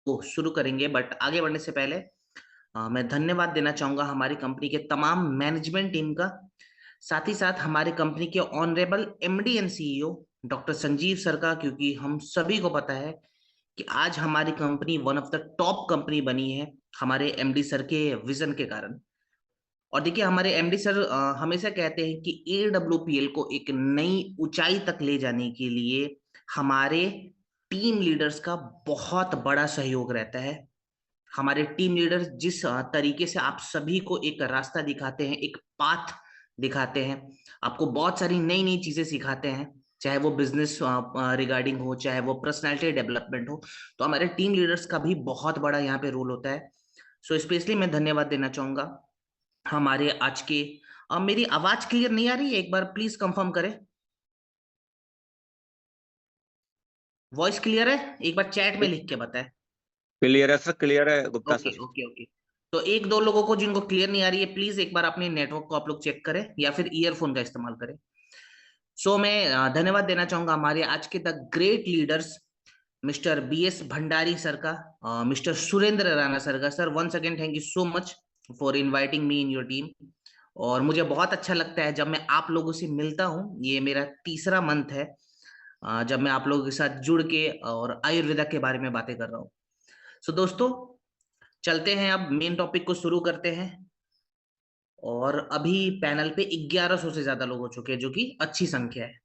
को शुरू करेंगे, बट आगे बढ़ने से पहले मैं धन्यवाद देना चाहूंगा हमारी कंपनी के तमाम मैनेजमेंट टीम का, साथ ही साथ हमारे कंपनी के honourable MD and CEO doctor Sanjeev sir का, क्योंकि हम सभी को पता है कि आज हमारी company one of the top company बनी है हमारे एमडी सर के विजन के कारण। और देखिए, हमारे एमडी सर हमेशा कहते हैं कि एडब्ल्यूपीएल को एक नई ऊंचाई तक ले जाने के लिए हमारे टीम लीडर्स का बहुत बड़ा सहयोग रहता है। हमारे टीम लीडर्स जिस तरीके से आप सभी को एक रास्ता दिखाते हैं, एक पाथ दिखाते हैं, आपको बहुत सारी नई नई चीजें सिखाते हैं, चाहे वो बिजनेस रिगार्डिंग हो, चाहे वो पर्सनालिटी डेवलपमेंट हो, तो हमारे टीम लीडर्स का भी बहुत बड़ा यहाँ पे रोल होता है। सो स्पेशली मैं धन्यवाद देना चाहूंगा हमारे आज के मेरी आवाज क्लियर नहीं आ रही है? एक बार प्लीज कंफर्म करें। वॉइस क्लियर है? एक बार चैट में लिख के बताएं। क्लियर है सर, क्लियर है Gupta okay sir. Okay okay. तो एक दो लोगों को जिनको क्लियर नहीं आ रही है, प्लीज एक बार अपने नेटवर्क को आप लोग चेक करें या फिर ईयरफोन का इस्तेमाल करें। सो मैं धन्यवाद देना चाहूंगा हमारे आज के the great leaders, mister BS Bhandari sir का, मिस्टर सुरेंद्र राणा सर का। Sir once again thank you so much for inviting me in your team. और मुझे बहुत अच्छा लगता है जब मैं आप लोगों से मिलता हूँ। ये मेरा तीसरा मंथ है जब मैं आप लोगों के साथ जुड़ के और आयुर्वेदा के बारे में बातें कर रहा हूँ। सो दोस्तों, चलते हैं, अब मेन टॉपिक को शुरू करते हैं। और अभी पैनल पे 1100 से ज्यादा लोग हो चुके हैं, जो कि अच्छी संख्या है।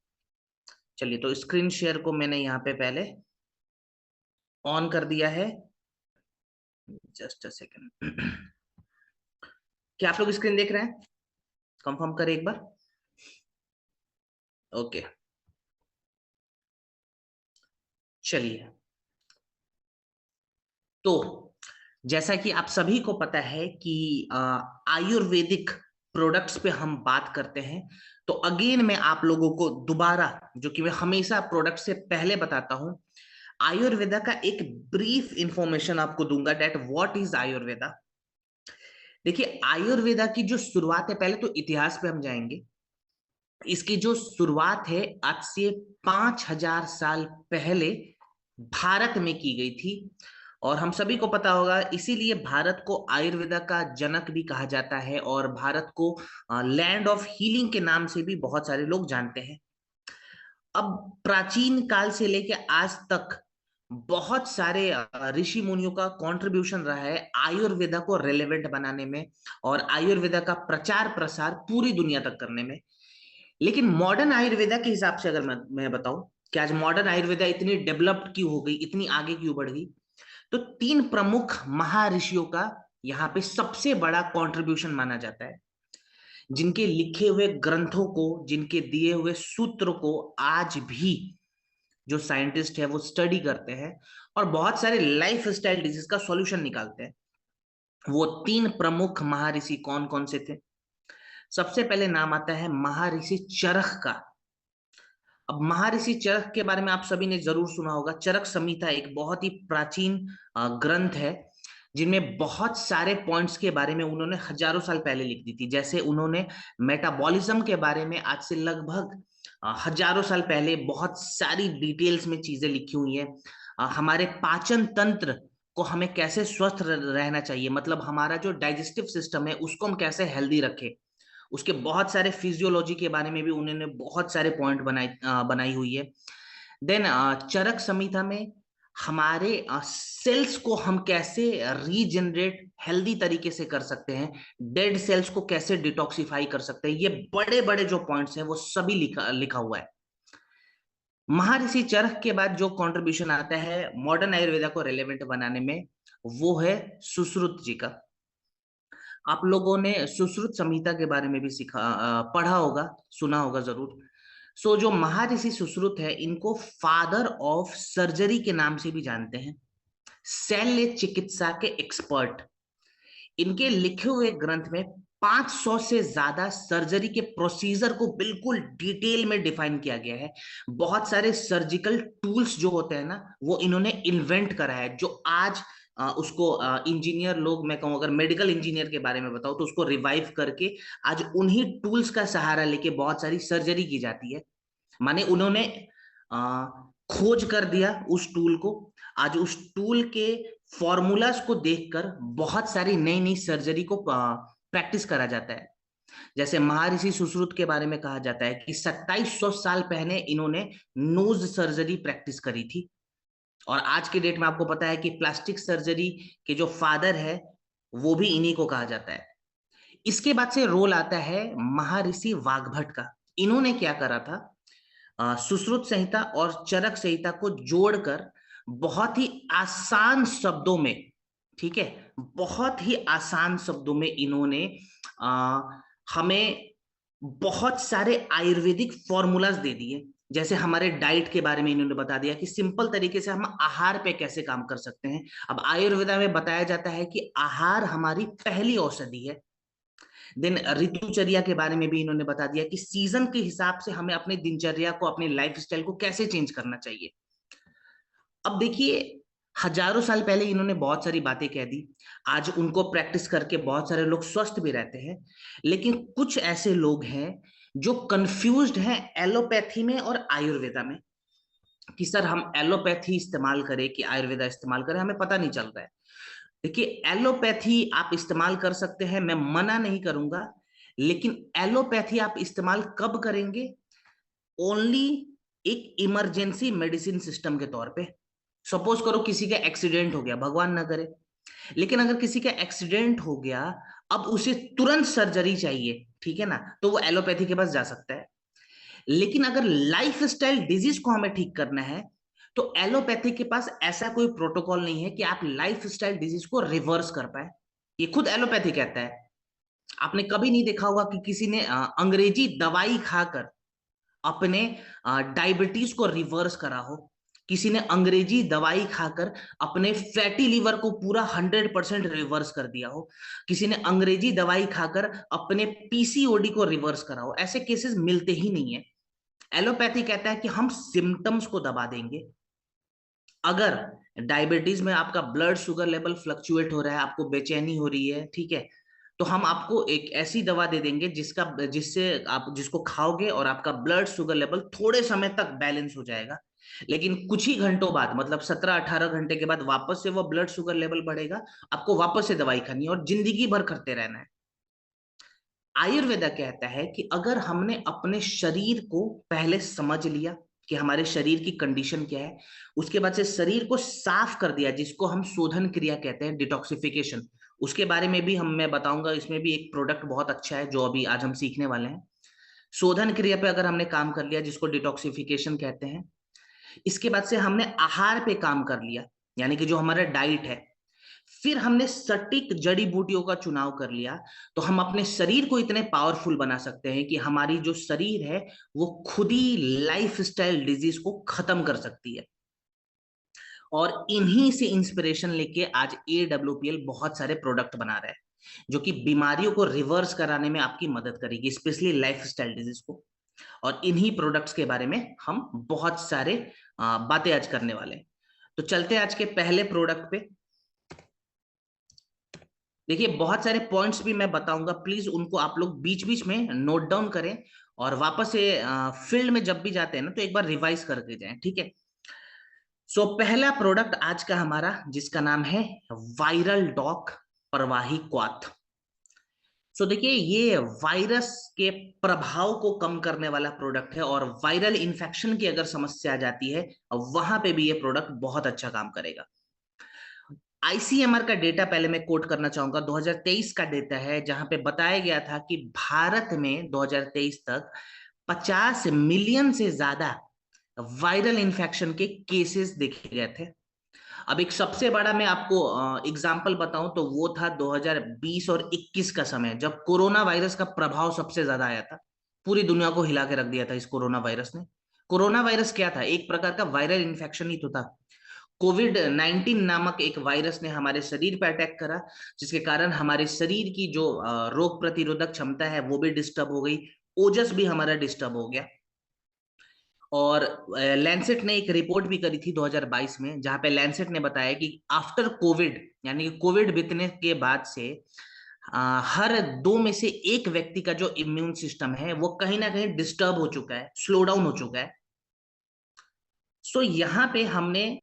चलिए, तो स्क्रीन शेयर को मैंने यहाँ पे पहले ऑन कर दिया है। Just a second. क्या आप लोग स्क्रीन देख रहे हैं? कंफर्म करें एक बार। ओके, चलिए। तो जैसा कि आप सभी को पता है कि आयुर्वेदिक प्रोडक्ट्स पे हम बात करते हैं, तो अगेन मैं आप लोगों को दोबारा, जो कि मैं हमेशा प्रोडक्ट से पहले बताता हूं, आयुर्वेदा का एक ब्रीफ इंफॉर्मेशन आपको दूंगा, डेट व्हाट इज आयुर्वेदा। देखिए, आयुर्वेदा की जो शुरुआत है, पहले तो इतिहास पे हम जाएंगे। इसकी जो शुरुआत है आज से 5000 साल पहले भारत में की गई थी। और हम सभी को पता होगा, इसीलिए भारत को आयुर्वेदा का जनक भी कहा जाता है, और भारत को लैंड ऑफ हीलिंग के नाम से भी बहुत सारे लोग जानते हैं। अब प्राचीन काल से लेके आज तक बहुत सारे ऋषि मुनियों का कंट्रीब्यूशन रहा है आयुर्वेदा को रेलेवेंट बनाने में और आयुर्वेदा का प्रचार प्रसार पूरी दुनिया तक करने में। लेकिन मॉडर्न आयुर्वेदा के हिसाब से अगर मैं बताऊं कि आज मॉडर्न आयुर्वेदा इतनी डेवलप्ड क्यों हो गई, इतनी आगे क्यों बढ़ गई, तो तीन प्रमुख महर्षियों का यहाँ पे सबसे बड़ा कंट्रीब्यूशन माना जाता है, जिनके लिखे हुए ग्रंथों को, जिनके दिए हुए सूत्र को आज भी जो साइंटिस्ट है वो स्टडी करते हैं और बहुत सारे लाइफ स्टाइल डिजीज का सॉल्यूशन निकालते हैं। वो तीन प्रमुख महर्षि कौन कौन से थे? सबसे पहले नाम आता है महर्षि चरक का। अब महर्षि चरक के बारे में आप सभी ने जरूर सुना होगा। चरक संहिता एक बहुत ही प्राचीन ग्रंथ है, जिनमें बहुत सारे पॉइंट्स के बारे में उन्होंने हजारों साल पहले लिख दी थी। जैसे उन्होंने मेटाबॉलिज्म के बारे में आज से लगभग हजारों साल पहले बहुत सारी डिटेल्स में चीजें लिखी हुई हैं। हमारे पाचन तंत्र को हमें कैसे स्वस्थ रहना चाहिए, मतलब हमारा जो डाइजेस्टिव सिस्टम है उसको हम कैसे हेल्दी रखें, उसके बहुत सारे फिजियोलॉजी के बारे में भी उन्होंने बहुत सारे पॉइंट बनाई हुई है। देन चरक संहिता में हमारे सेल्स को हम कैसे रीजनरेट हेल्दी तरीके से कर सकते हैं, डेड सेल्स को कैसे डिटॉक्सिफाई कर सकते हैं, ये बड़े बड़े जो पॉइंट्स हैं वो सभी लिखा लिखा हुआ है। महर्षि चरक के बाद जो कंट्रीब्यूशन आता है मॉडर्न आयुर्वेदा को रेलेवेंट बनाने में, वो है सुश्रुत जी का। आप लोगों ने सुश्रुत संहिता के बारे में भी पढ़ा होगा, सुना होगा जरूर। सो जो महर्षि सुश्रुत है, इनको फादर ऑफ सर्जरी के नाम से भी जानते हैं, शल्य चिकित्सा के एक्सपर्ट। इनके लिखे हुए ग्रंथ में 500 से ज्यादा सर्जरी के प्रोसीजर को बिल्कुल डिटेल में डिफाइन किया गया है। बहुत सारे सर्जिकल टूल्स जो होते हैं ना, वो इन्होंने इन्वेंट करा है, जो आज उसको इंजीनियर लोग, मैं कहूँ अगर मेडिकल इंजीनियर के बारे में बताऊं तो उसको रिवाइव करके आज उन्हीं टूल्स का सहारा लेके बहुत सारी सर्जरी की जाती है। माने उन्होंने खोज कर दिया उस टूल को, आज उस टूल के फॉर्मूलाज को देखकर बहुत सारी नई नई सर्जरी को प्रैक्टिस करा जाता है। जैसे महर्षि सुश्रुत के बारे में कहा जाता है कि 2700 साल पहले इन्होंने नोज सर्जरी प्रैक्टिस करी थी। और आज के डेट में आपको पता है कि प्लास्टिक सर्जरी के जो फादर है वो भी इन्हीं को कहा जाता है। इसके बाद से रोल आता है महर्षि वाग्भट का। इन्होंने क्या करा था, सुश्रुत संहिता और चरक संहिता को जोड़कर बहुत ही आसान शब्दों में, ठीक है, बहुत ही आसान शब्दों में इन्होंने हमें बहुत सारे आयुर्वेदिक फॉर्मूलाज दे दिए। जैसे हमारे डाइट के बारे में इन्होंने बता दिया कि सिंपल तरीके से हम आहार पे कैसे काम कर सकते हैं। अब आयुर्वेदा में बताया जाता है कि आहार हमारी पहली औषधि है। देन ऋतुचर्या के बारे में भी इन्होंने बता दिया कि सीजन के हिसाब से हमें अपनी दिनचर्या को, अपने लाइफस्टाइल को कैसे चेंज करना चाहिए। अब देखिए, हजारों साल पहले इन्होंने बहुत सारी बातें कह दी। आज उनको प्रैक्टिस करके बहुत सारे लोग स्वस्थ भी रहते हैं। लेकिन कुछ ऐसे लोग हैं जो कंफ्यूज्ड हैं एलोपैथी में और आयुर्वेदा में, कि सर हम एलोपैथी इस्तेमाल करें कि आयुर्वेदा इस्तेमाल करें, हमें पता नहीं चल रहा है। देखिए, एलोपैथी आप इस्तेमाल कर सकते हैं, मैं मना नहीं करूंगा। लेकिन एलोपैथी आप इस्तेमाल कब करेंगे? ओनली एक इमरजेंसी मेडिसिन सिस्टम के तौर पे। सपोज करो किसी का एक्सीडेंट हो गया, भगवान ना करे, लेकिन अगर किसी का एक्सीडेंट हो गया, अब उसे तुरंत सर्जरी चाहिए, ठीक है ना, तो वो एलोपैथी के पास जा सकता है। लेकिन अगर लाइफ स्टाइल डिजीज को हमें ठीक करना है, तो एलोपैथी के पास ऐसा कोई प्रोटोकॉल नहीं है कि आप लाइफ स्टाइल डिजीज को रिवर्स कर पाए। ये खुद एलोपैथी कहता है। आपने कभी नहीं देखा होगा कि किसी ने अंग्रेजी दवाई खाकर अपने डायबिटीज को रिवर्स करा हो, किसी ने अंग्रेजी दवाई खाकर अपने फैटी लीवर को पूरा 100% रिवर्स कर दिया हो, किसी ने अंग्रेजी दवाई खाकर अपने पीसीओडी को रिवर्स करा हो। ऐसे केसेस मिलते ही नहीं है। एलोपैथी कहता है कि हम सिम्टम्स को दबा देंगे। अगर डायबिटीज में आपका ब्लड शुगर लेवल फ्लक्चुएट हो रहा है, आपको बेचैनी हो रही है, ठीक है, तो हम आपको एक ऐसी दवा दे देंगे जिससे आप जिसको खाओगे और आपका ब्लड शुगर लेवल थोड़े समय तक बैलेंस हो जाएगा। लेकिन कुछ ही घंटों बाद, मतलब 17-18 घंटे के बाद वापस से वो ब्लड शुगर लेवल बढ़ेगा। आपको वापस से दवाई खानी है और जिंदगी भर करते रहना है। आयुर्वेदा कहता है कि अगर हमने अपने शरीर को पहले समझ लिया कि हमारे शरीर की कंडीशन क्या है, उसके बाद से शरीर को साफ कर दिया, जिसको हम शोधन क्रिया कहते हैं, डिटॉक्सिफिकेशन, उसके बारे में भी मैं बताऊंगा। इसमें भी एक प्रोडक्ट बहुत अच्छा है जो अभी आज हम सीखने वाले हैं। शोधन क्रिया पे अगर हमने काम कर लिया, जिसको डिटॉक्सिफिकेशन कहते हैं, इसके बाद से हमने आहार पे काम कर लिया, यानी कि जो हमारा डाइट है, फिर हमने सटीक जड़ी बूटियों का चुनाव कर लिया, तो हम अपने शरीर को इतने पावरफुल बना सकते हैं कि हमारी जो शरीर है वो खुद ही लाइफस्टाइल डिजीज को खत्म कर सकती है। और इन्हीं से इंस्पिरेशन लेके आज AWPL बहुत सारे प्रोडक्ट बना रहा है जो कि बीमारियों को रिवर्स कराने में आपकी मदद करेगी, स्पेशली लाइफस्टाइल डिजीज को। और इन्हीं प्रोडक्ट्स के बारे में हम बहुत सारे बातें आज करने वाले हैं। तो चलते हैं आज के पहले प्रोडक्ट पे। देखिए, बहुत सारे पॉइंट्स भी मैं बताऊंगा, प्लीज उनको आप लोग बीच बीच में नोट डाउन करें और वापस से फील्ड में जब भी जाते हैं ना, तो एक बार रिवाइज करके जाएं, ठीक है। सो पहला प्रोडक्ट आज का हमारा, जिसका नाम है वायरल डॉक प्रवाही क्वाथ। सो देखिए, ये वायरस के प्रभाव को कम करने वाला प्रोडक्ट है और वायरल इन्फेक्शन की अगर समस्या आ जाती है, वहां पे भी ये प्रोडक्ट बहुत अच्छा काम करेगा। आईसीएमआर का डेटा पहले मैं कोट करना चाहूंगा, 2023 का डेटा है, जहां पे बताया गया था कि भारत में 2023 तक 50 मिलियन से ज्यादा वायरल इन्फेक्शन के केसेस देखे गए थे। अब एक सबसे बड़ा मैं आपको एग्जांपल बताऊं तो वो था 2020 और 21 का समय, जब कोरोना वायरस का प्रभाव सबसे ज्यादा आया था। पूरी दुनिया को हिला के रख दिया था इस कोरोना वायरस ने। कोरोना वायरस क्या था? एक प्रकार का वायरल इन्फेक्शन ही तो था। कोविड-19 नामक एक वायरस ने हमारे शरीर पर अटैक करा, जिसके कारण हमारे शरीर की जो रोग प्रतिरोधक क्षमता है वो भी डिस्टर्ब हो गई, ओजस भी हमारा डिस्टर्ब हो गया। और लैंसेट ने एक रिपोर्ट भी करी थी 2022 में, जहां पे लैंसेट ने बताया कि आफ्टर कोविड, यानी कि कोविड बीतने के बाद से हर 2 में से 1 व्यक्ति का जो इम्यून सिस्टम है वो कहीं ना कहीं डिस्टर्ब हो चुका है, स्लो डाउन हो चुका है। सो यहाँ पे हमने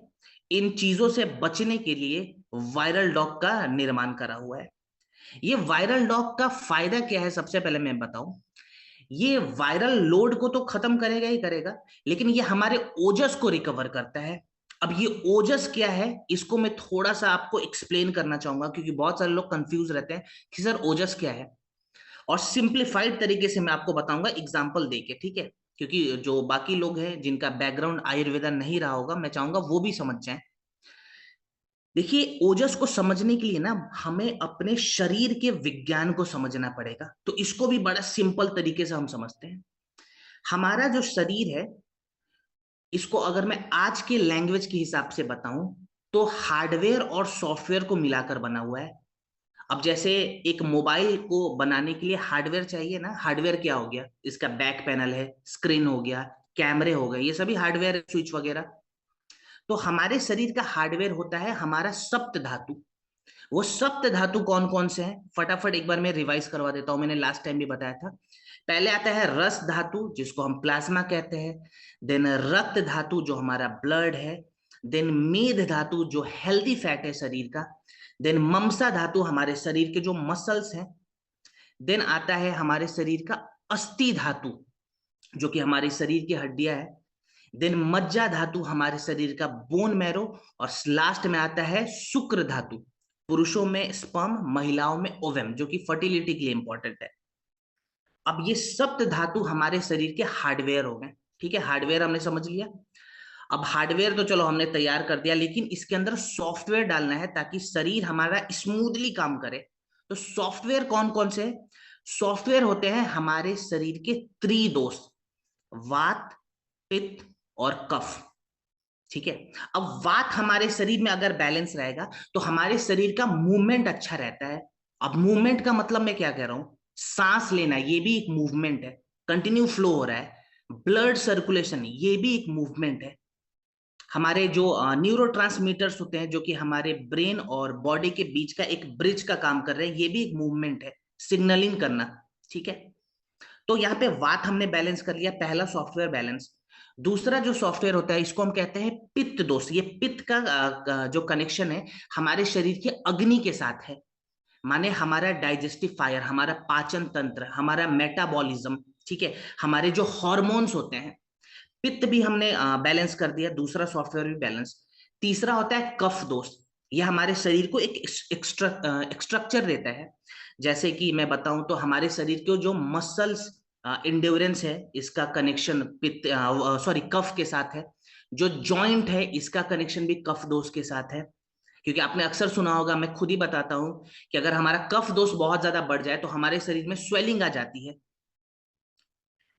इन चीजों से बचने के लिए वायरल डॉग का निर्माण करा हुआ है। ये वायरल डॉग का फायदा क्या है, सबसे पहले मैं बताऊं। ये वायरल लोड को तो खत्म करेगा ही करेगा, लेकिन ये हमारे ओजस को रिकवर करता है। अब ये ओजस क्या है, इसको मैं थोड़ा सा आपको एक्सप्लेन करना चाहूंगा, क्योंकि बहुत सारे लोग कंफ्यूज रहते हैं कि सर ओजस क्या है। और सिंप्लीफाइड तरीके से मैं आपको बताऊंगा एग्जाम्पल देके, ठीक है। क्योंकि जो बाकी लोग हैं जिनका बैकग्राउंड आयुर्वेदा नहीं रहा होगा, मैं चाहूंगा वो भी समझ जाएं। देखिए, ओजस को समझने के लिए ना हमें अपने शरीर के विज्ञान को समझना पड़ेगा। तो इसको भी बड़ा सिंपल तरीके से हम समझते हैं। हमारा जो शरीर है, इसको अगर मैं आज के लैंग्वेज के हिसाब से बताऊं, तो हार्डवेयर और सॉफ्टवेयर को मिलाकर बना हुआ है। अब जैसे एक मोबाइल को बनाने के लिए हार्डवेयर चाहिए ना, हार्डवेयर क्या हो गया, इसका बैक पैनल है, स्क्रीन हो गया, कैमरे हो गए, ये सभी हार्डवेयर है, स्विच वगैरह। तो हमारे शरीर का हार्डवेयर होता है हमारा सप्त धातु। वो सप्त धातु कौन कौन से हैं, फटाफट एक बार मैं रिवाइज करवा देता हूं, मैंने लास्ट टाइम भी बताया था। पहले आता है रस धातु, जिसको हम प्लाज्मा कहते हैं। देन रक्त धातु, जो हमारा ब्लड है। देन मेद धातु, जो हेल्दी फैट है शरीर का। देन ममसा धातु, हमारे शरीर के जो मसल्स हैं। देन आता है हमारे शरीर का अस्थि धातु, जो कि हमारे शरीर की हड्डियां है। देन मज्जा धातु, हमारे शरीर का बोन मैरो। और लास्ट में आता है शुक्र धातु, पुरुषों में स्पर्म, महिलाओं में ओवम, जो कि फर्टिलिटी के लिए इंपॉर्टेंट है। अब ये सप्त धातु हमारे शरीर के हार्डवेयर हो गए। ठीक है, हार्डवेयर हमने समझ लिया। अब हार्डवेयर तो चलो हमने तैयार कर दिया, लेकिन इसके अंदर सॉफ्टवेयर डालना है ताकि शरीर हमारा स्मूथली काम करे। तो सॉफ्टवेयर कौन कौन से हैं? सॉफ्टवेयर होते हैं हमारे शरीर के त्रिदोष, वात, पित्त और कफ। ठीक है। अब वात हमारे शरीर में अगर बैलेंस रहेगा, तो हमारे शरीर का मूवमेंट अच्छा रहता है। अब मूवमेंट का मतलब मैं क्या कह रहा हूं, सांस लेना ये भी एक मूवमेंट है, कंटिन्यू फ्लो हो रहा है। ब्लड सर्कुलेशन ये भी एक मूवमेंट है। हमारे जो न्यूरोट्रांसमीटर्स होते हैं, जो कि हमारे ब्रेन और बॉडी के बीच का एक ब्रिज का काम कर रहे हैं, ये भी एक मूवमेंट है, सिग्नलिंग करना। ठीक है। तो यहाँ पे वात हमने बैलेंस कर लिया, पहला सॉफ्टवेयर बैलेंस। दूसरा जो सॉफ्टवेयर होता है, इसको हम कहते हैं पित्त दोष। ये पित्त का जो कनेक्शन है हमारे शरीर के अग्नि के साथ है। माने हमारा डाइजेस्टिव फायर, हमारा पाचन तंत्र, हमारा मेटाबॉलिज्म। ठीक है, हमारे जो हॉर्मोन्स होते हैं, पित्त भी हमने बैलेंस कर दिया, दूसरा सॉफ्टवेयर भी बैलेंस। तीसरा होता है कफ दोष। यह हमारे शरीर को एक स्ट्रक्चर देता है। जैसे कि मैं बताऊं तो हमारे शरीर के जो मसल्स इंड्योरेंस है, इसका कनेक्शन पित्त सॉरी कफ के साथ है। जो जॉइंट है, इसका कनेक्शन भी कफ दोष के साथ है। क्योंकि आपने अक्सर सुना होगा, मैं खुद ही बताता हूं, कि अगर हमारा कफ दोष बहुत ज्यादा बढ़ जाए तो हमारे शरीर में स्वेलिंग आ जाती है।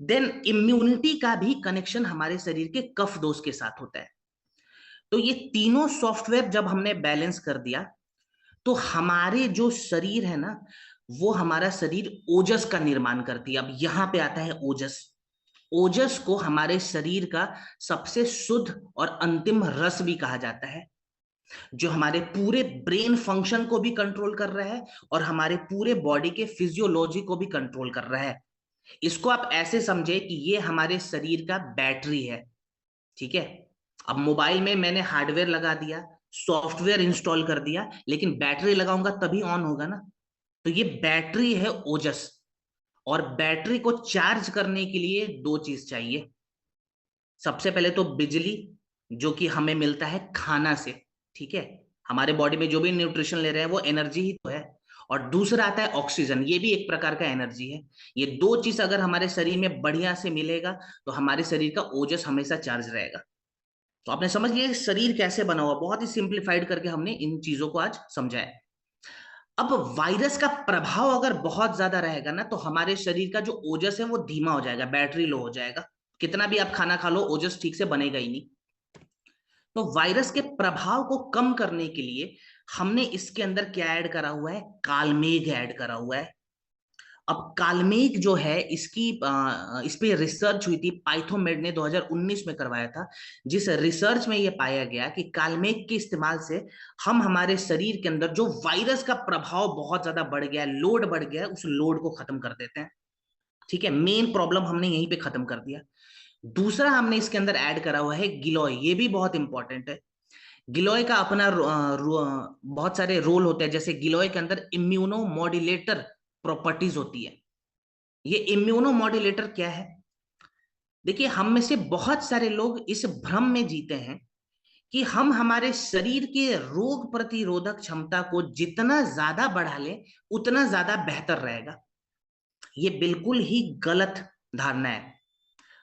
देन इम्यूनिटी का भी कनेक्शन हमारे शरीर के कफ दोष के साथ होता है। तो ये तीनों सॉफ्टवेयर जब हमने बैलेंस कर दिया, तो हमारे जो शरीर है ना, वो हमारा शरीर ओजस का निर्माण करती है। अब यहां पे आता है ओजस। ओजस को हमारे शरीर का सबसे शुद्ध और अंतिम रस भी कहा जाता है, जो हमारे पूरे ब्रेन फंक्शन को भी कंट्रोल कर रहा है और हमारे पूरे बॉडी के फिजियोलॉजी को भी कंट्रोल कर रहा है। इसको आप ऐसे समझे कि ये हमारे शरीर का बैटरी है। ठीक है। अब मोबाइल में मैंने हार्डवेयर लगा दिया, सॉफ्टवेयर इंस्टॉल कर दिया, लेकिन बैटरी लगाऊंगा तभी ऑन होगा ना। तो ये बैटरी है ओजस। और बैटरी को चार्ज करने के लिए दो चीज चाहिए। सबसे पहले तो बिजली, जो कि हमें मिलता है खाना से। ठीक है, हमारे बॉडी में जो भी न्यूट्रिशन ले रहे हैं वो एनर्जी ही तो है। और दूसरा आता है ऑक्सीजन, ये भी एक प्रकार का एनर्जी है। ये दो चीज अगर हमारे शरीर में बढ़िया से मिलेगा, तो हमारे शरीर का ओजस हमेशा चार्ज रहेगा। तो आपने समझ लिया शरीर कैसे बना हुआ, बहुत ही सिंप्लीफाइड करके हमने इन चीजों को आज समझाया। अब वायरस का प्रभाव अगर बहुत ज्यादा रहेगा ना, तो हमारे शरीर का जो ओजस है वो धीमा हो जाएगा, बैटरी लो हो जाएगा। कितना भी आप खाना खा लो, ओजस ठीक से बनेगा ही नहीं। तो वायरस के प्रभाव को कम करने के लिए हमने इसके अंदर क्या ऐड करा हुआ है, कालमेघ ऐड करा हुआ है। अब कालमेघ जो है, इस पे रिसर्च हुई थी, पाइथोमेड ने 2019 में करवाया था। जिस रिसर्च में यह पाया गया कि कालमेघ के इस्तेमाल से हम हमारे शरीर के अंदर जो वायरस का प्रभाव बहुत ज्यादा बढ़ गया है, लोड बढ़ गया है, उस लोड को खत्म कर देते हैं। ठीक है, मेन प्रॉब्लम हमने यहीं पे खत्म कर दिया। दूसरा हमने इसके अंदर ऐड करा हुआ है गिलोय, ये भी बहुत इंपॉर्टेंट है। गिलोय का अपना बहुत सारे रोल होते हैं, जैसे गिलोय के अंदर इम्यूनो मॉड्यूलेटर प्रॉपर्टीज होती है। ये इम्यूनो मॉड्यूलेटर क्या है? देखिए, हम में से बहुत सारे लोग इस भ्रम में जीते हैं कि हम हमारे शरीर के रोग प्रतिरोधक क्षमता को जितना ज्यादा बढ़ा लें उतना ज्यादा बेहतर रहेगा। ये बिल्कुल ही गलत धारणा है।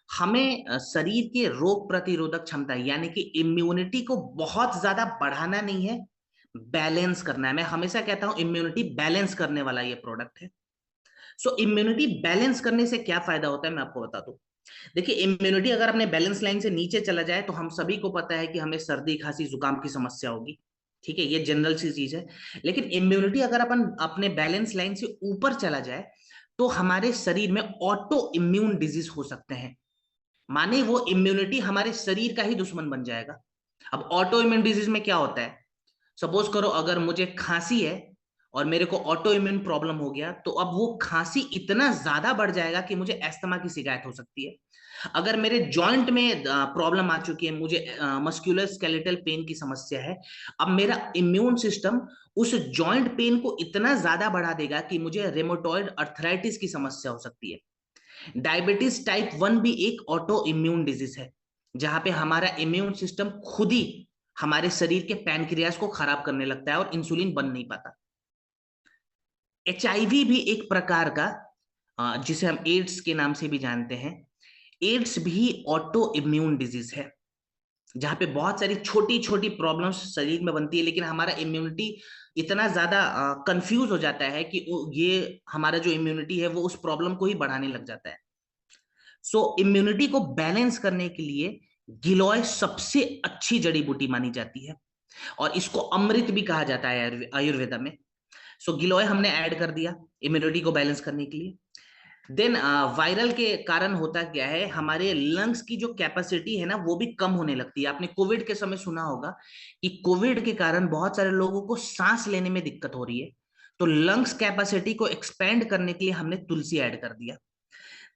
हमें शरीर के रोग प्रतिरोधक क्षमता यानी कि इम्यूनिटी को बहुत ज्यादा बढ़ाना नहीं है, बैलेंस करना है। मैं हमेशा कहता हूं इम्यूनिटी बैलेंस करने वाला ये प्रोडक्ट है। सो इम्यूनिटी बैलेंस करने से क्या फायदा होता है, मैं आपको बता दूं। देखिए, इम्यूनिटी अगर अपने बैलेंस लाइन से नीचे चला जाए तो हम सभी को पता है कि हमें सर्दी खांसी जुकाम की समस्या होगी। ठीक है, ये जनरल सी चीज है। लेकिन इम्यूनिटी अगर अपन अपने बैलेंस लाइन से ऊपर चला जाए तो हमारे शरीर में ऑटो इम्यून डिजीज हो सकते हैं। माने वो इम्यूनिटी हमारे शरीर का ही दुश्मन बन जाएगा। अब ऑटो इम्यून डिजीज में क्या होता है? सपोज करो अगर मुझे खांसी है और मेरे को ऑटो इम्यून प्रॉब्लम हो गया, तो अब वो खांसी इतना ज्यादा बढ़ जाएगा कि मुझे अस्थमा की शिकायत हो सकती है। अगर मेरे जॉइंट में प्रॉब्लम आ चुकी है, मुझे मस्कुलर स्केलेटल पेन की समस्या है, अब मेरा इम्यून सिस्टम उस जॉइंट पेन को इतना ज्यादा बढ़ा देगा कि मुझे रेमोटॉइड अर्थराइटिस की समस्या हो सकती है। डायबिटीज टाइप 1 भी एक ऑटो इम्यून डिजीज है, जहां पे हमारा इम्यून सिस्टम खुद ही हमारे शरीर के पैनक्रियास को खराब करने लगता है और इंसुलिन बन नहीं पाता। एचआईवी भी एक प्रकार का, जिसे हम एड्स के नाम से भी जानते हैं, एड्स भी ऑटो इम्यून डिजीज है, जहां पे बहुत सारी छोटी छोटी प्रॉब्लम्स शरीर में बनती है, लेकिन हमारा इम्यूनिटी इतना ज्यादा कंफ्यूज हो जाता है कि ये हमारा जो इम्यूनिटी है वो उस प्रॉब्लम को ही बढ़ाने लग जाता है। सो इम्यूनिटी को बैलेंस करने के लिए गिलोय सबसे अच्छी जड़ी बूटी मानी जाती है, और इसको अमृत भी कहा जाता है आयुर्वेदा में। सो गिलोय हमने ऐड कर दिया इम्यूनिटी को बैलेंस करने के लिए। देन वायरल के कारण होता क्या है, हमारे लंग्स की जो कैपेसिटी है ना वो भी कम होने लगती है। आपने कोविड के समय सुना होगा कि कोविड के कारण बहुत सारे लोगों को सांस लेने में दिक्कत हो रही है, तो लंग्स कैपेसिटी को एक्सपेंड करने के लिए हमने तुलसी ऐड कर दिया।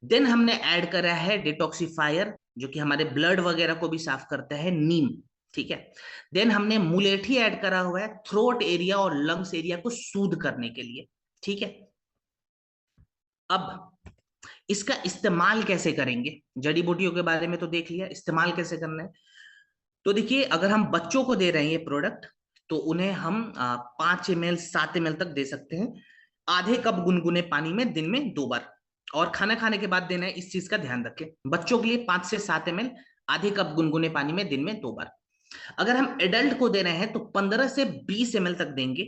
देन हमने ऐड करा है डिटॉक्सिफायर, जो कि हमारे ब्लड वगैरह को भी साफ करता है, नीम। ठीक है। देन हमने मुलेठी ऐड करा हुआ है थ्रोट एरिया और लंग्स एरिया को सूद करने के लिए। ठीक है। अब इसका इस्तेमाल कैसे करेंगे? जड़ी बूटियों के बारे में तो देख लिया, इस्तेमाल कैसे करना है। तो देखिए, अगर हम बच्चों को दे रहे हैं ये प्रोडक्ट, तो उन्हें हम 5 ml 7 ml तक दे सकते हैं, आधे कप गुनगुने पानी में दिन में 2 बार, और खाना खाने के बाद देना है, इस चीज का ध्यान रखें। बच्चों के लिए 5 से 7 ml आधे कप गुनगुने पानी में दिन में 2 बार। अगर हम एडल्ट को दे रहे हैं तो 15 से 20 ml तक देंगे,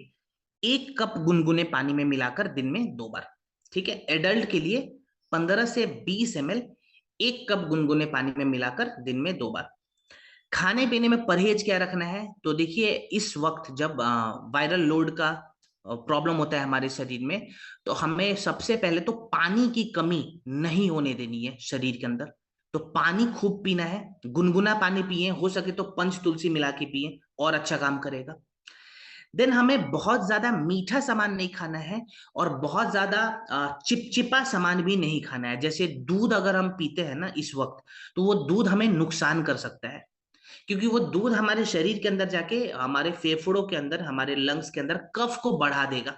1 कप गुनगुने पानी में मिलाकर दिन में 2 बार। ठीक है, एडल्ट के लिए 15 से 20 ml 1 कप गुनगुने पानी में मिलाकर दिन में 2 बार। खाने पीने में परहेज क्या रखना है? तो देखिए, इस वक्त जब वायरल लोड का प्रॉब्लम होता है हमारे शरीर में, तो हमें सबसे पहले तो पानी की कमी नहीं होने देनी है शरीर के अंदर। तो पानी खूब पीना है, गुनगुना पानी पिए, हो सके तो पंच तुलसी मिला के पिए, और अच्छा काम करेगा। देन हमें बहुत ज्यादा मीठा सामान नहीं खाना है, और बहुत ज्यादा चिपचिपा सामान भी नहीं खाना है। जैसे दूध अगर हम पीते हैं ना इस वक्त, तो वो दूध हमें नुकसान कर सकता है, क्योंकि वो दूध हमारे शरीर के अंदर जाके हमारे फेफड़ों के अंदर, हमारे लंग्स के अंदर कफ को बढ़ा देगा।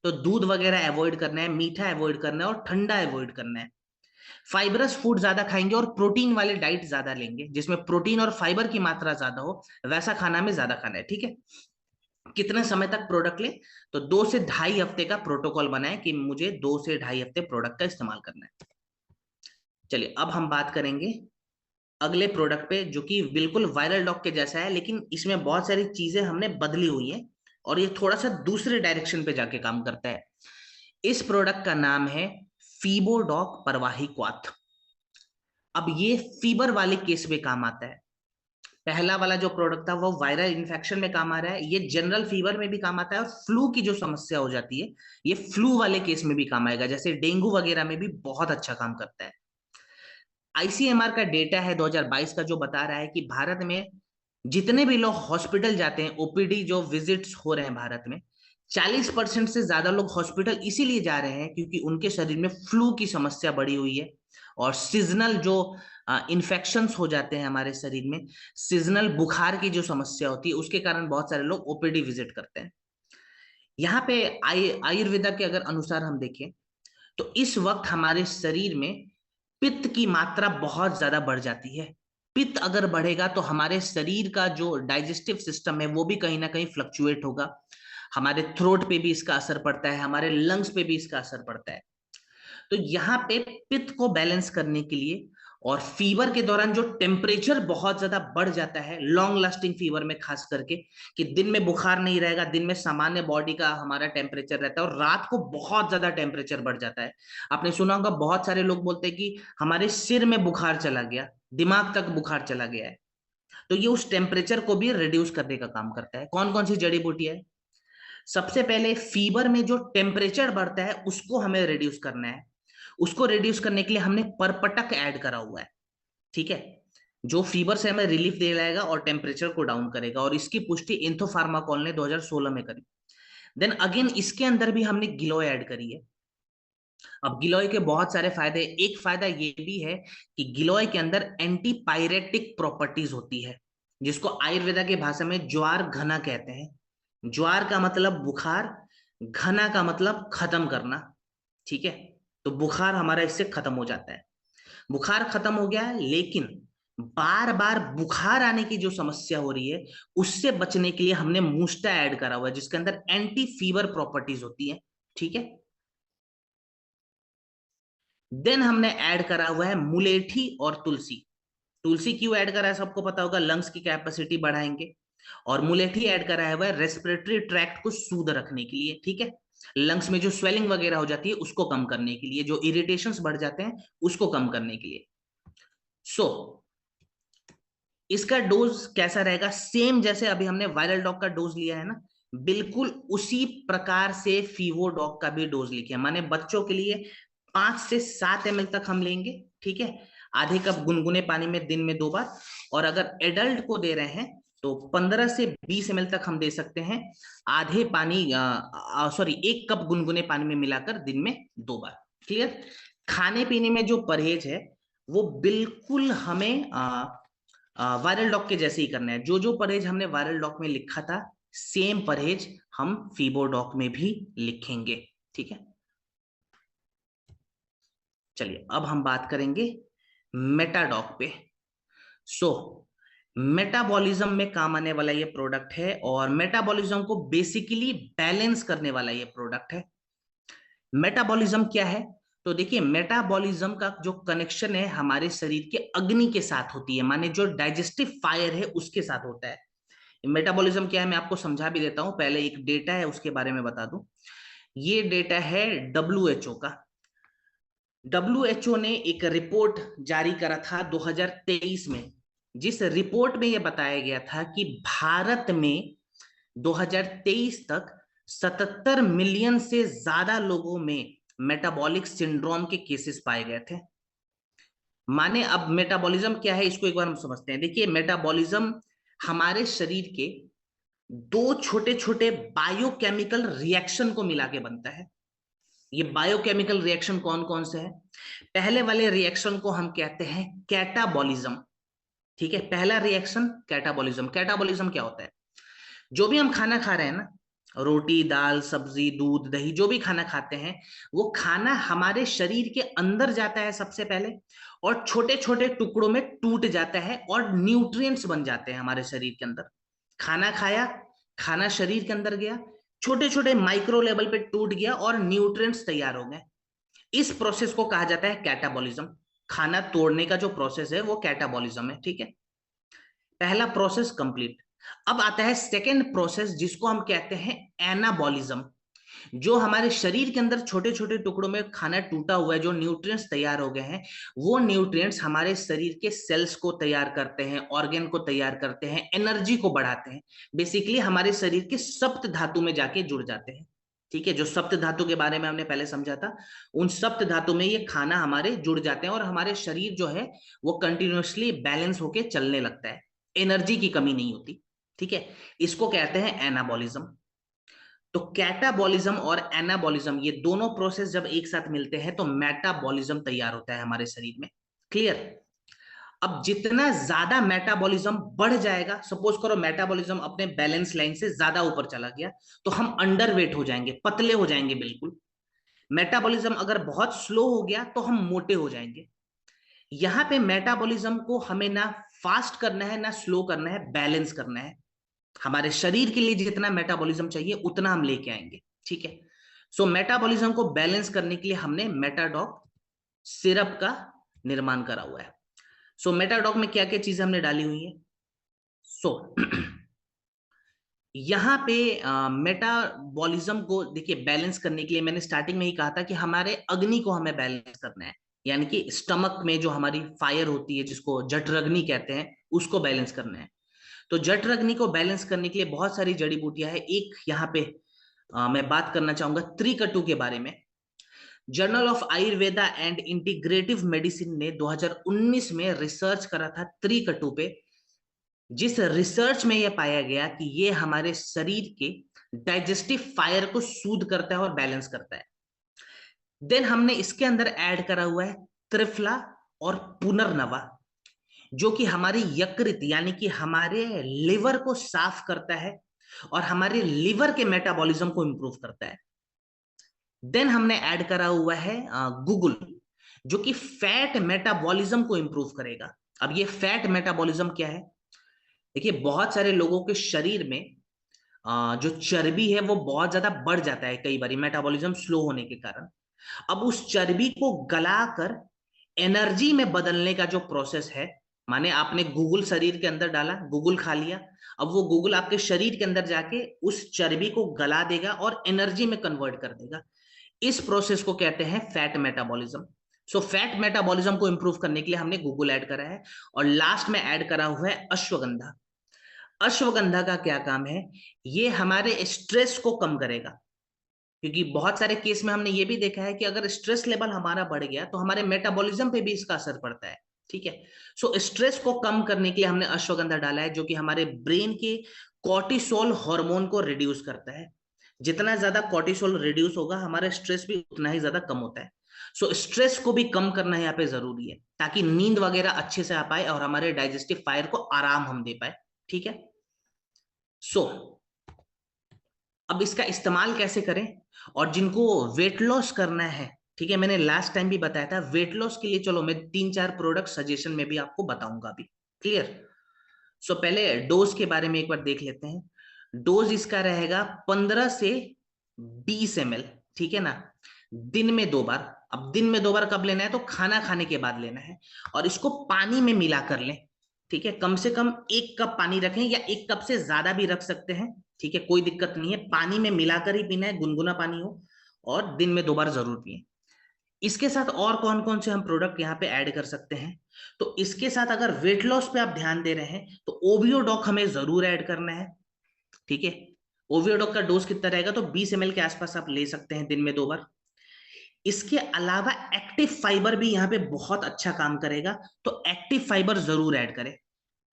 तो दूध वगैरह अवॉइड करना है, मीठा अवॉइड करना है, और ठंडा अवॉइड करना है। फाइबरस फूड ज्यादा खाएंगे और प्रोटीन वाले डाइट ज्यादा लेंगे, जिसमें प्रोटीन और फाइबर की मात्रा ज्यादा हो, वैसा खाना में ज्यादा खाना है। ठीक है। कितने समय तक प्रोडक्ट ले? तो 2 से ढाई हफ्ते का प्रोटोकॉल बनाए कि मुझे 2 से ढाई हफ्ते प्रोडक्ट का इस्तेमाल करना है। चलिए, अब हम बात करेंगे अगले प्रोडक्ट पे, जो कि बिल्कुल वायरल डॉग के जैसा है, लेकिन इसमें बहुत सारी चीजें हमने बदली हुई हैं, और ये थोड़ा सा दूसरे डायरेक्शन पे जाके काम करता है। इस प्रोडक्ट का नाम है फीबोडॉक परवाही क्वाथ। अब ये फीवर वाले केस में काम आता है। पहला वाला जो प्रोडक्ट था वो वायरल इन्फेक्शन में काम आ रहा है, ये जनरल फीवर में भी काम आता है, और फ्लू की जो समस्या हो जाती है, ये फ्लू वाले केस में भी काम आएगा, जैसे डेंगू वगैरह में भी बहुत अच्छा काम करता है। आईसीएमआर का डेटा है 2022 का, जो बता रहा है कि भारत में जितने भी लोग हॉस्पिटल जाते हैं, ओपीडी जो विजिट्स हो रहे हैं भारत में, 40% से ज्यादा लोग हॉस्पिटल इसीलिए जा रहे हैं क्योंकि उनके शरीर में फ्लू की समस्या बढ़ी हुई है, और सीजनल जो इन्फेक्शंस हो जाते हैं हमारे शरीर में, सीजनल बुखार की जो समस्या होती है उसके कारण बहुत सारे लोग ओपीडी विजिट करते हैं। यहाँ पे आयुर्वेदा के अगर अनुसार हम देखें तो इस वक्त हमारे शरीर में पित्त की मात्रा बहुत ज्यादा बढ़ जाती है। पित्त अगर बढ़ेगा तो हमारे शरीर का जो डाइजेस्टिव सिस्टम है वो भी कहीं ना कहीं फ्लक्चुएट होगा, हमारे थ्रोट पे भी इसका असर पड़ता है, हमारे लंग्स पे भी इसका असर पड़ता है। तो यहाँ पे पित्त को बैलेंस करने के लिए और फीवर के दौरान जो टेम्परेचर बहुत ज्यादा बढ़ जाता है लॉन्ग लास्टिंग फीवर में, खास करके कि दिन में बुखार नहीं रहेगा, दिन में सामान्य बॉडी का हमारा टेम्परेचर रहता है और रात को बहुत ज्यादा टेम्परेचर बढ़ जाता है। आपने सुना होगा बहुत सारे लोग बोलते हैं कि हमारे सिर में बुखार चला गया, दिमाग तक बुखार चला गया है। तो ये उस टेम्परेचर को भी रिड्यूस करने का काम करता है। कौन कौन सी जड़ी बूटी है? सबसे पहले फीवर में जो टेम्परेचर बढ़ता है उसको हमें रिड्यूस करना है। उसको रिड्यूस करने के लिए हमने परपटक ऐड करा हुआ है, ठीक है, जो फीवर से हमें रिलीफ दे लाएगा और टेम्परेचर को डाउन करेगा, और इसकी पुष्टि इंथोफार्माकोल ने 2016 में करी। देन अगेन इसके अंदर भी हमने गिलोय ऐड करी है। अब गिलोय के बहुत सारे फायदे, एक फायदा ये भी है कि गिलोय के अंदर एंटीपायरेटिक प्रॉपर्टीज होती है, जिसको आयुर्वेदा की भाषा में ज्वार घना कहते हैं। ज्वार का मतलब बुखार, घना का मतलब खत्म करना, ठीक है। तो बुखार हमारा इससे खत्म हो जाता है। बुखार खत्म हो गया है, लेकिन बार बार बुखार आने की जो समस्या हो रही है उससे बचने के लिए हमने मूस्टा ऐड करा हुआ है, जिसके अंदर एंटी फीवर प्रॉपर्टीज होती है, ठीक है। देन हमने ऐड करा हुआ है मुलेठी और तुलसी। तुलसी क्यों ऐड करा है सबको पता होगा, लंग्स की कैपेसिटी बढ़ाएंगे। और मुलेठी ऐड करा हुआ है रेस्पिरेटरी ट्रैक्ट को शुद्ध रखने के लिए, ठीक है। लंग्स में जो स्वेलिंग वगैरह हो जाती है उसको कम करने के लिए, जो इरिटेशंस बढ़ जाते हैं उसको कम करने के लिए। सो इसका डोज कैसा रहेगा? सेम जैसे अभी हमने वायरल डॉग का डोज लिया है ना, बिल्कुल उसी प्रकार से फीवो डॉग का भी डोज लिखे, माने बच्चों के लिए 5 से 7 ml तक हम लेंगे, ठीक है, आधे कप गुनगुने पानी में दिन में 2 बार। और अगर एडल्ट को दे रहे हैं तो 15 से 20 ml तक हम दे सकते हैं, आधे पानी 1 कप गुनगुने पानी में मिलाकर दिन में 2 बार। क्लियर? खाने पीने में जो परहेज है वो बिल्कुल हमें वायरल डॉग के जैसे ही करना है। जो जो परहेज हमने वायरल डॉग में लिखा था सेम परहेज हम फीबो डॉग में भी लिखेंगे, ठीक है। चलिए अब हम बात करेंगे मेटाडॉग पे। सो मेटाबॉलिज्म में काम आने वाला ये प्रोडक्ट है, और मेटाबॉलिज्म को बेसिकली बैलेंस करने वाला ये प्रोडक्ट है। मेटाबॉलिज्म क्या है? तो देखिए मेटाबॉलिज्म का जो कनेक्शन है हमारे शरीर के अग्नि के साथ होती है, माने जो डाइजेस्टिव फायर है उसके साथ होता है। मेटाबॉलिज्म क्या है मैं आपको समझा भी देता हूं, पहले एक डेटा है उसके बारे में बता दूं। ये डेटा है डब्ल्यूएचओ का। डब्ल्यूएचओ ने एक रिपोर्ट जारी करा था 2023 में, जिस रिपोर्ट में यह बताया गया था कि भारत में 2023 तक 77 मिलियन से ज्यादा लोगों में मेटाबॉलिक सिंड्रोम के केसेस पाए गए थे। माने अब मेटाबॉलिज्म क्या है इसको एक बार हम समझते हैं। देखिए मेटाबॉलिज्म हमारे शरीर के 2 छोटे छोटे बायोकेमिकल रिएक्शन को मिला के बनता है। ये बायोकेमिकल रिएक्शन कौन कौन से हैं? पहले वाले रिएक्शन को हम कहते हैं कैटाबॉलिज्म, ठीक है। पहला रिएक्शन कैटाबॉलिज्म। कैटाबॉलिज्म क्या होता है? जो भी हम खाना खा रहे हैं ना, रोटी दाल सब्जी दूध दही, जो भी खाना खाते हैं वो खाना हमारे शरीर के अंदर जाता है सबसे पहले, और छोटे छोटे टुकड़ों में टूट जाता है और न्यूट्रिएंट्स बन जाते हैं हमारे शरीर के अंदर। खाना खाया, खाना शरीर के अंदर गया, छोटे छोटे माइक्रो लेवल पे टूट गया और न्यूट्रिएंट्स तैयार हो गए। इस प्रोसेस को कहा जाता है कैटाबॉलिज्म। खाना तोड़ने का जो प्रोसेस है वो कैटाबॉलिज्म है, ठीक है। पहला प्रोसेस कंप्लीट। अब आता है सेकेंड प्रोसेस जिसको हम कहते हैं एनाबॉलिज्म। जो हमारे शरीर के अंदर छोटे छोटे टुकड़ों में खाना टूटा हुआ है, जो न्यूट्रिएंट्स तैयार हो गए हैं, वो न्यूट्रिएंट्स हमारे शरीर के सेल्स को तैयार करते हैं, ऑर्गन को तैयार करते हैं, एनर्जी को बढ़ाते हैं। बेसिकली हमारे शरीर के सप्त धातु में जाके जुड़ जाते हैं, ठीक है। जो सप्त धातु के बारे में हमने पहले समझा था, उन सप्त धातु में ये खाना हमारे जुड़ जाते हैं और हमारे शरीर जो है वो कंटिन्यूअसली बैलेंस होके चलने लगता है, एनर्जी की कमी नहीं होती, ठीक है। इसको कहते हैं एनाबॉलिज्म। तो कैटाबॉलिज्म और एनाबॉलिज्म ये दोनों प्रोसेस जब एक साथ मिलते हैं तो मेटाबॉलिज्म तैयार होता है हमारे शरीर में। क्लियर? अब जितना ज्यादा मेटाबॉलिज्म बढ़ जाएगा, सपोज करो मेटाबॉलिज्म अपने बैलेंस लाइन से ज्यादा ऊपर चला गया, तो हम अंडरवेट हो जाएंगे, पतले हो जाएंगे बिल्कुल। मेटाबॉलिज्म अगर बहुत स्लो हो गया तो हम मोटे हो जाएंगे। यहां पे मेटाबॉलिज्म को हमें ना फास्ट करना है ना स्लो करना है, बैलेंस करना है। हमारे शरीर के लिए जितना मेटाबॉलिज्म चाहिए उतना हम लेके आएंगे, ठीक है। सो मेटाबॉलिज्म को बैलेंस करने के लिए हमने मेटाडॉक सिरप का निर्माण करा हुआ है। सो मेटाडॉक में क्या क्या चीजें हमने डाली हुई है। सो यहाँ पे मेटाबॉलिज्म को देखिए बैलेंस करने के लिए मैंने स्टार्टिंग में ही कहा था कि हमारे अग्नि को हमें बैलेंस करना है, यानी कि स्टमक में जो हमारी फायर होती है जिसको जठराग्नि कहते हैं, उसको बैलेंस करना है। तो जठराग्नि को बैलेंस करने के लिए बहुत सारी जड़ी बूटियां हैं। एक यहाँ पे मैं बात करना चाहूंगा त्रिकटु के बारे में। Journal of Ayurveda and integrative medicine ने 2019 में रिसर्च करा था त्रिकटु पे, जिस रिसर्च में यह पाया गया कि ये हमारे शरीर के डाइजेस्टिव फायर को सूद करता है और बैलेंस करता है। देन हमने इसके अंदर ऐड करा हुआ है त्रिफला और पुनर्नवा, जो कि हमारी यकृत यानी कि हमारे लिवर को साफ करता है और हमारे लिवर के मेटाबॉलिज्म को इंप्रूव करता है। देन हमने ऐड करा हुआ है गूगल, जो कि फैट मेटाबॉलिज्म को इंप्रूव करेगा। अब ये फैट मेटाबॉलिज्म क्या है, देखिए बहुत सारे लोगों के शरीर में जो चर्बी है वो बहुत ज्यादा बढ़ जाता है कई बार मेटाबॉलिज्म स्लो होने के कारण। अब उस चर्बी को गलाकर एनर्जी में बदलने का जो प्रोसेस है, माने आपने गूगल शरीर के अंदर डाला, गूगल खा लिया, अब वो गूगल आपके शरीर के अंदर जाके उस चर्बी को गला देगा और एनर्जी में कन्वर्ट कर देगा। इस प्रोसेस को कहते हैं fat metabolism. So fat metabolism को इंप्रूव करने के लिए हमने गूगल ऐड करा है। और लास्ट में ऐड करा हुआ है अश्वगंधा। अश्वगंधा का क्या काम है, ये हमारे स्ट्रेस को कम करेगा, क्योंकि बहुत सारे केस में हमने ये भी देखा है कि अगर स्ट्रेस लेवल हमारा बढ़ गया तो हमारे मेटाबॉलिज्म पे भी इसका असर पड़ता है, ठीक है। सो स्ट्रेस को कम करने के लिए हमने अश्वगंधा डाला है, जो कि हमारे ब्रेन के कॉर्टिसोल हार्मोन को रिड्यूस करता है। जितना ज्यादा कॉर्टिसोल रिड्यूस होगा हमारा स्ट्रेस भी उतना ही ज्यादा कम होता है। सो स्ट्रेस को भी कम करना यहाँ पे जरूरी है, ताकि नींद वगैरह अच्छे से आ पाए और हमारे डाइजेस्टिव फायर को आराम हम दे पाए, ठीक है। सो अब इसका इस्तेमाल कैसे करें, और जिनको वेट लॉस करना है, ठीक है, मैंने लास्ट टाइम भी बताया था वेट लॉस के लिए, चलो मैं 3-4 प्रोडक्ट सजेशन में भी आपको बताऊंगा अभी, क्लियर। सो पहले डोज के बारे में एक बार देख लेते हैं। डोज इसका रहेगा 15 से 20 ml, ठीक है ना, दिन में 2 बार। अब दिन में 2 बार कब लेना है, तो खाना खाने के बाद लेना है, और इसको पानी में मिला कर लें, ठीक है। कम से कम 1 कप पानी रखें, या 1 कप से ज्यादा भी रख सकते हैं, ठीक है, कोई दिक्कत नहीं है। पानी में मिलाकर ही पीना है, गुनगुना पानी हो, और दिन में 2 बार जरूर पिए। इसके साथ और कौन कौन से हम प्रोडक्ट यहाँ पे ऐड कर सकते हैं, तो इसके साथ अगर वेट लॉस पे आप ध्यान दे रहे हैं तो ओवियोडॉक हमें जरूर ऐड करना है, ठीक है। ओवियोडॉक का डोज कितना रहेगा, तो 20 ml के आसपास आप ले सकते हैं दिन में 2 बार। इसके अलावा एक्टिव फाइबर भी यहाँ पे बहुत अच्छा काम करेगा, तो एक्टिव फाइबर जरूर ऐड करें,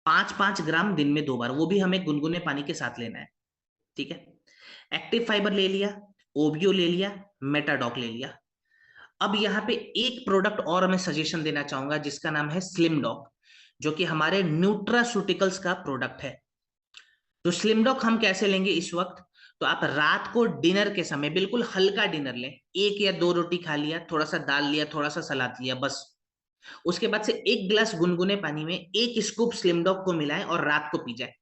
5-5 ग्राम दिन में 2 बार, वो भी हमें गुनगुने पानी के साथ लेना है, ठीक है। एक्टिव फाइबर ले लिया, ओबियो ले लिया, मेटाडॉक ले लिया। अब यहाँ पे एक प्रोडक्ट और मैं सजेशन देना चाहूंगा जिसका नाम है स्लिम डॉक, जो कि हमारे न्यूट्रास्यूटिकल्स का प्रोडक्ट है। तो स्लिम डॉक हम कैसे लेंगे इस वक्त, तो आप रात को डिनर के समय बिल्कुल हल्का डिनर लें, 1 या 2 रोटी खा लिया, थोड़ा सा दाल लिया, थोड़ा सा सलाद लिया, बस। उसके बाद से 1 गिलास गुनगुने पानी में 1 स्कूप स्लिम डॉक को मिलाएं और रात को पी जाए।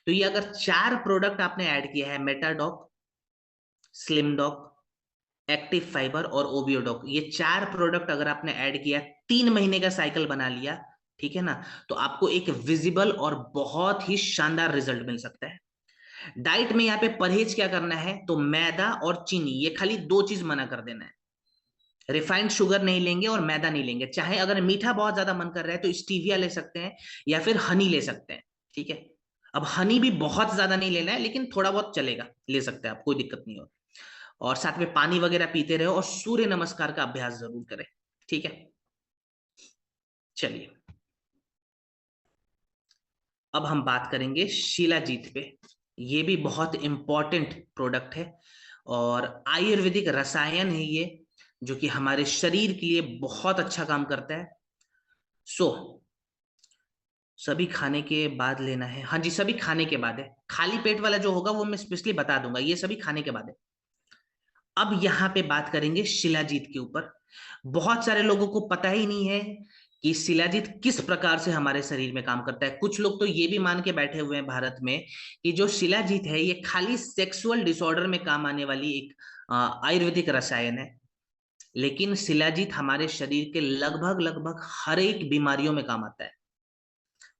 तो ये अगर 4 प्रोडक्ट आपने ऐड किया है, मेटाडॉक, स्लिम डॉक, एक्टिव फाइबर और ओबियोडॉक, ये 4 प्रोडक्ट अगर आपने ऐड किया, 3 महीने का साइकिल बना लिया, ठीक है ना, तो आपको एक विजिबल और बहुत ही शानदार रिजल्ट मिल सकता है। डाइट में यहाँ पे परहेज क्या करना है, तो मैदा और चीनी, ये खाली 2 चीज मना कर देना है। रिफाइंड शुगर नहीं लेंगे और मैदा नहीं लेंगे। चाहे अगर मीठा बहुत ज्यादा मन कर रहा है तो स्टीविया ले सकते हैं या फिर हनी ले सकते हैं, ठीक है। अब हनी भी बहुत ज्यादा नहीं लेना है, लेकिन थोड़ा बहुत चलेगा, ले सकते हैं आप, कोई दिक्कत नहीं हो। और साथ में पानी वगैरह पीते रहे और सूर्य नमस्कार का अभ्यास जरूर करें, ठीक है। चलिए अब हम बात करेंगे शिलाजीत पे। ये भी बहुत इंपॉर्टेंट प्रोडक्ट है और आयुर्वेदिक रसायन है ये, जो कि हमारे शरीर के लिए बहुत अच्छा काम करता है। सो सभी खाने के बाद लेना है, हाँ जी सभी खाने के बाद है। खाली पेट वाला जो होगा वो मैं स्पेशली बता दूंगा, ये सभी खाने के बाद है। अब यहाँ पे बात करेंगे शिलाजीत के ऊपर। बहुत सारे लोगों को पता ही नहीं है कि शिलाजीत किस प्रकार से हमारे शरीर में काम करता है। कुछ लोग तो ये भी मान के बैठे हुए हैं भारत में कि जो शिलाजीत है ये खाली सेक्सुअल डिसऑर्डर में काम आने वाली एक आयुर्वेदिक रसायन है। लेकिन शिलाजीत हमारे शरीर के लगभग लगभग हर एक बीमारियों में काम आता है।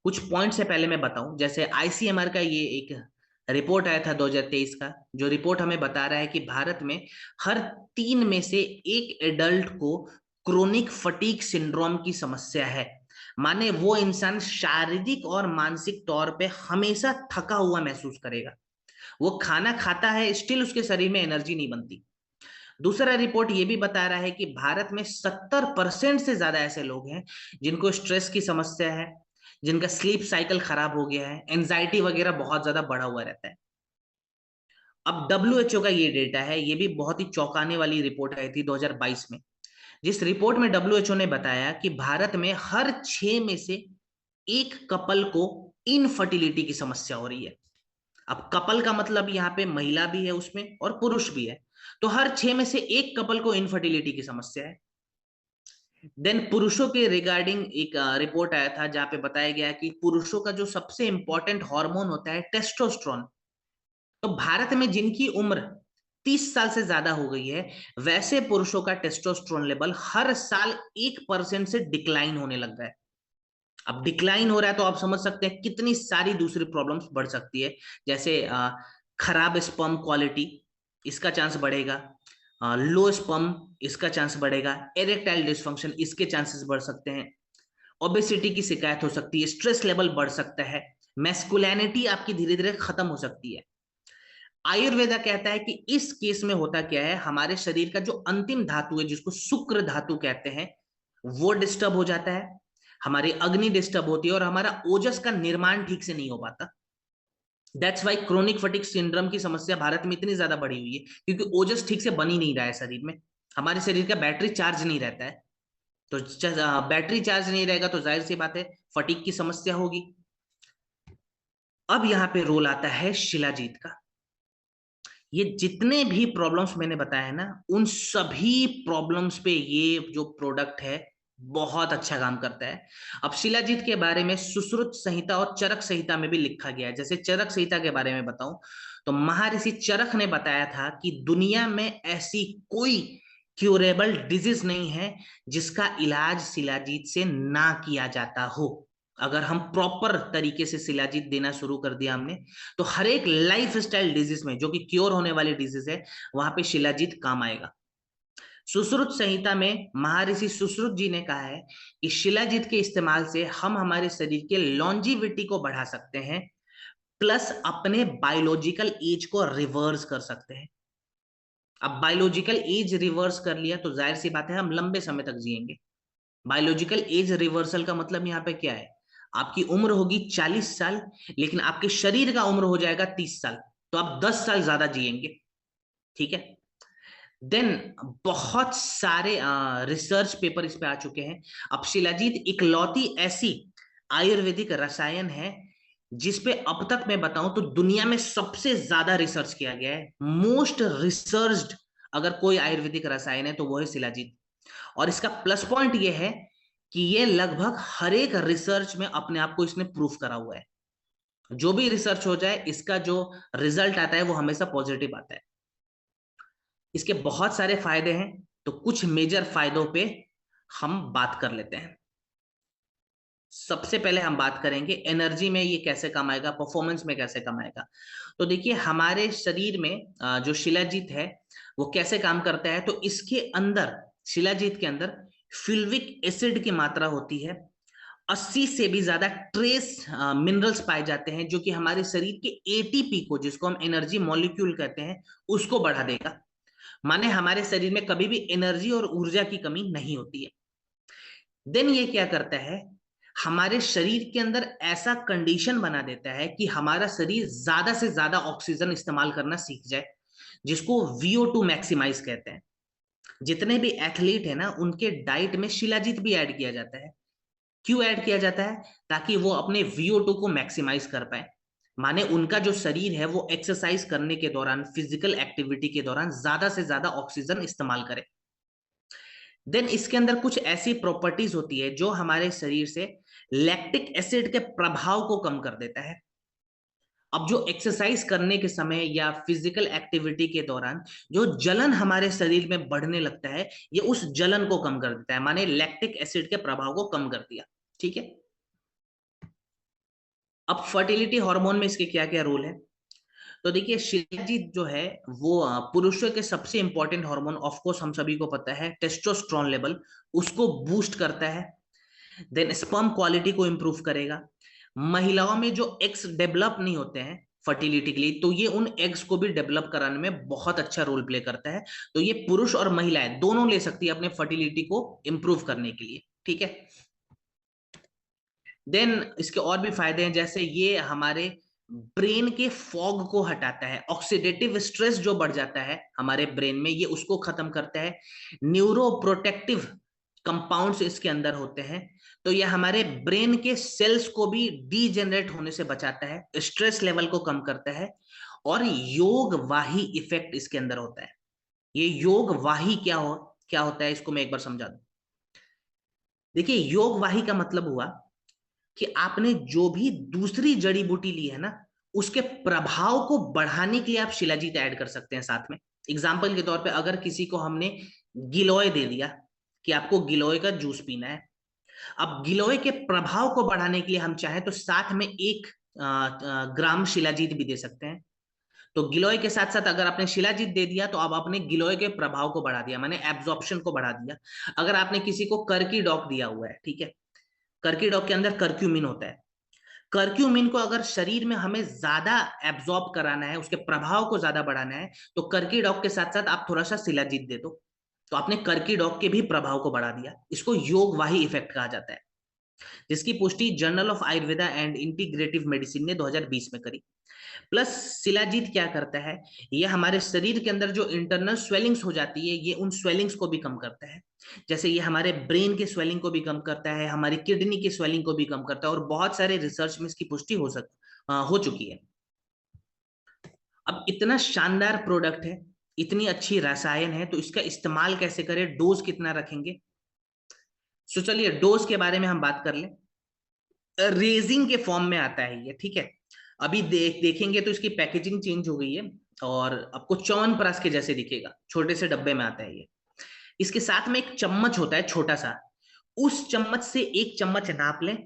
कुछ पॉइंट से पहले मैं बताऊं, जैसे आईसीएमआर का ये एक रिपोर्ट आया था 2023 का, जो रिपोर्ट हमें बता रहा है कि भारत में हर 3 में से एक एडल्ट को क्रोनिक फटीग सिंड्रोम की समस्या है। माने वो इंसान शारीरिक और मानसिक तौर पे हमेशा थका हुआ महसूस करेगा। वो खाना खाता है, स्टिल उसके शरीर में एनर्जी नहीं बनती। दूसरा रिपोर्ट ये भी बता रहा है कि भारत में 70% से ज्यादा ऐसे लोग हैं जिनको स्ट्रेस की समस्या है, जिनका स्लीप साइकिल खराब हो गया है, एंजाइटी वगैरह बहुत ज्यादा बढ़ा हुआ रहता है। अब डब्ल्यूएचओ का ये डेटा है, ये भी बहुत ही चौंकाने वाली रिपोर्ट आई थी 2022 में। जिस रिपोर्ट में डब्ल्यूएचओ ने बताया कि भारत में हर 6 में से एक कपल को इनफर्टिलिटी की समस्या हो रही है। अब कपल का मतलब यहाँ पे महिला भी है उसमें और पुरुष भी है, तो हर 6 में से एक कपल को इनफर्टिलिटी की समस्या है। देन पुरुषों के रिगार्डिंग एक रिपोर्ट आया था जहां पे बताया गया कि पुरुषों का जो सबसे इंपॉर्टेंट हार्मोन होता है टेस्टोस्टेरोन, तो भारत में जिनकी उम्र 30 साल से ज्यादा हो गई है वैसे पुरुषों का टेस्टोस्टेरोन लेवल हर साल 1% से डिक्लाइन होने लग गया है। अब डिक्लाइन हो रहा है तो आप समझ सकते हैं कितनी सारी दूसरी प्रॉब्लम्स बढ़ सकती है, जैसे खराब स्पर्म क्वालिटी, इसका चांस बढ़ेगा। लो स्पर्म, इसका चांस बढ़ेगा। एरेक्टाइल डिसफंक्शन, इसके चांसेस बढ़ सकते हैं। ओबेसिटी की शिकायत हो सकती है। स्ट्रेस लेवल बढ़ सकता है। मैस्कुलिनिटी आपकी धीरे धीरे खत्म हो सकती है। आयुर्वेदा कहता है कि इस केस में होता क्या है, हमारे शरीर का जो अंतिम धातु है जिसको शुक्र धातु कहते हैं वो डिस्टर्ब हो जाता है, हमारी अग्नि डिस्टर्ब होती है और हमारा ओजस का निर्माण ठीक से नहीं हो पाता। That's why chronic Sphatik syndrome की समस्या भारत में इतनी ज्यादा बढ़ी हुई है, क्योंकि ओजस ठीक से बन ही नहीं रहा है शरीर में। हमारे शरीर का बैटरी चार्ज नहीं रहता है, तो बैटरी चार्ज नहीं रहेगा तो जाहिर सी बात है फटीक की समस्या होगी। अब यहाँ पे रोल आता है शिलाजीत का। ये जितने भी प्रॉब्लम्स मैंने बताया है ना, उन सभी प्रॉब्लम्स पे ये जो प्रोडक्ट है बहुत अच्छा काम करता है। अब शिलाजीत के बारे में सुश्रुत संहिता और चरक संहिता में भी लिखा गया है। जैसे चरक संहिता के बारे में बताऊं तो महर्षि चरक ने बताया था कि दुनिया में ऐसी कोई क्यूरेबल डिजीज नहीं है जिसका इलाज शिलाजीत से ना किया जाता हो। अगर हम प्रॉपर तरीके से शिलाजीत देना शुरू कर दिया हमने, तो हर एक लाइफ स्टाइल डिजीज में जो कि क्योर होने वाली डिजीज है वहां पे शिलाजीत काम आएगा। सुश्रुत संहिता में महर्षि सुश्रुत जी ने कहा है कि शिलाजीत के इस्तेमाल से हम हमारे शरीर के लॉन्जिविटी को बढ़ा सकते हैं, प्लस अपने बायोलॉजिकल एज को रिवर्स कर सकते हैं। अब बायोलॉजिकल एज रिवर्स कर लिया तो जाहिर सी बात है हम लंबे समय तक जिएंगे। बायोलॉजिकल एज रिवर्सल का मतलब यहाँ पे क्या है, आपकी उम्र होगी 40 साल, लेकिन आपके शरीर का उम्र हो जाएगा 30 साल, तो आप 10 साल ज्यादा जिएंगे। ठीक है। देन बहुत सारे रिसर्च पेपर इस पे आ चुके हैं। अब शिलाजीत इकलौती ऐसी आयुर्वेदिक रसायन है जिसपे अब तक मैं बताऊं तो दुनिया में सबसे ज्यादा रिसर्च किया गया है। मोस्ट रिसर्च्ड अगर कोई आयुर्वेदिक रसायन है तो वो है शिलाजीत। और इसका प्लस पॉइंट ये है कि ये लगभग हर एक रिसर्च में अपने आप को इसने प्रूफ करा हुआ है। जो भी रिसर्च हो जाए इसका जो रिजल्ट आता है वो हमेशा पॉजिटिव आता है। इसके बहुत सारे फायदे हैं, तो कुछ मेजर फायदों पे हम बात कर लेते हैं। सबसे पहले हम बात करेंगे एनर्जी में ये कैसे काम आएगा, परफॉर्मेंस में कैसे काम आएगा। तो देखिए हमारे शरीर में जो शिलाजीत है वो कैसे काम करता है, तो इसके अंदर, शिलाजीत के अंदर फिल्विक एसिड की मात्रा होती है। 80 से भी ज्यादा ट्रेस मिनरल्स पाए जाते हैं जो कि हमारे शरीर के एटीपी को, जिसको हम एनर्जी मॉलिक्यूल कहते हैं, उसको बढ़ा देगा। माने हमारे शरीर में कभी भी एनर्जी और ऊर्जा की कमी नहीं होती है। देन ये क्या करता है, हमारे शरीर के अंदर ऐसा कंडीशन बना देता है कि हमारा शरीर ज्यादा से ज्यादा ऑक्सीजन इस्तेमाल करना सीख जाए, जिसको VO2 मैक्सिमाइज कहते हैं। जितने भी एथलीट है ना उनके डाइट में शिलाजीत भी ऐड किया जाता है। क्यों ऐड किया जाता है? ताकि वो अपने VO2 को मैक्सिमाइज कर पाए, माने उनका जो शरीर है वो एक्सरसाइज करने के दौरान, फिजिकल एक्टिविटी के दौरान ज्यादा से ज्यादा ऑक्सीजन इस्तेमाल करे। देन इसके अंदर कुछ ऐसी प्रॉपर्टीज होती है जो हमारे शरीर से लैक्टिक एसिड के प्रभाव को कम कर देता है। अब जो एक्सरसाइज करने के समय या फिजिकल एक्टिविटी के दौरान जो जलन हमारे शरीर में बढ़ने लगता है, ये उस जलन को कम कर देता है, माने लैक्टिक एसिड के प्रभाव को कम कर दिया। ठीक है। अब फर्टिलिटी हार्मोन में इसके क्या क्या रोल है? तो देखिए, शिलाजीत जो है वो पुरुषों के सबसे इंपॉर्टेंट हार्मोन, ऑफ कोर्स हम सभी को पता है, टेस्टोस्टेरोन लेवल, उसको बूस्ट करता है। देन स्पर्म क्वालिटी को इंप्रूव करेगा। महिलाओं में जो एग्स डेवलप नहीं होते हैं फर्टिलिटी के लिए, तो ये उन एग्स को भी डेवलप कराने में बहुत अच्छा रोल प्ले करता है। तो ये पुरुष और महिलाएं दोनों ले सकती है अपने फर्टिलिटी को इंप्रूव करने के लिए। ठीक है। देन इसके और भी फायदे हैं, जैसे ये हमारे ब्रेन के फॉग को हटाता है, ऑक्सीडेटिव स्ट्रेस जो बढ़ जाता है हमारे ब्रेन में, ये उसको खत्म करता है। न्यूरो प्रोटेक्टिव कंपाउंड्स इसके अंदर होते हैं, तो ये हमारे ब्रेन के सेल्स को भी डीजेनरेट होने से बचाता है, स्ट्रेस लेवल को कम करता है। और योग वाही इफेक्ट इसके अंदर होता है। ये योग वाही क्या होता है, इसको मैं एक बार समझा दूं। देखिए, योग वाही का मतलब हुआ कि आपने जो भी दूसरी जड़ी बूटी ली है ना, उसके प्रभाव को बढ़ाने के लिए आप शिलाजीत ऐड कर सकते हैं साथ में। एग्जाम्पल के तौर पे अगर किसी को हमने गिलोय दे दिया कि आपको गिलोय का जूस पीना है, अब गिलोय के प्रभाव को बढ़ाने के लिए हम चाहें तो साथ में 1 ग्राम शिलाजीत भी दे सकते हैं। तो गिलोय के साथ साथ अगर आपने शिलाजीत दे दिया तो अब आपने गिलोय के प्रभाव को बढ़ा दिया, माने एब्जॉर्प्शन को बढ़ा दिया। अगर आपने किसी को करकी डॉक दिया हुआ है, ठीक है, करकी डॉक के अंदर कर्क्यूमिन होता है, कर्क्यूमिन को अगर शरीर में हमें ज्यादा एब्जॉर्ब कराना है, उसके प्रभाव को ज्यादा बढ़ाना है, तो कर्की डॉग के साथ साथ आप थोड़ा सा शिलाजीत दे दो, तो आपने कर्की डॉग के भी प्रभाव को बढ़ा दिया। इसको योग वाही इफेक्ट कहा जाता है, जिसकी पुष्टि journal of Ayurveda and integrative medicine ने 2020 में करी। प्लस शिलाजीत क्या करता है, ये हमारे शरीर के अंदर जो इंटरनल स्वेलिंग्स हो जाती है, ये उन स्वेलिंग्स को भी कम करता है। जैसे ये हमारे ब्रेन के स्वेलिंग को भी कम करता है, हमारी किडनी की स्वेलिंग को भी कम करता है, और बहुत सारे रिसर्च में इसकी पुष्टि हो चुकी है। अब इतना शानदार प्रोडक्ट है, इतनी अच्छी रसायन है, तो इसका इस्तेमाल कैसे करें, डोज कितना रखेंगे? तो चलिए डोज के बारे में हम बात कर लें। रेजिंग के फॉर्म में आता है ये, ठीक है। अभी देखेंगे तो इसकी पैकेजिंग चेंज हो गई है और आपको च्यवनप्राश के जैसे दिखेगा, छोटे से डब्बे में आता है ये। इसके साथ में एक चम्मच होता है छोटा सा, उस चम्मच से 1 चम्मच नाप लें।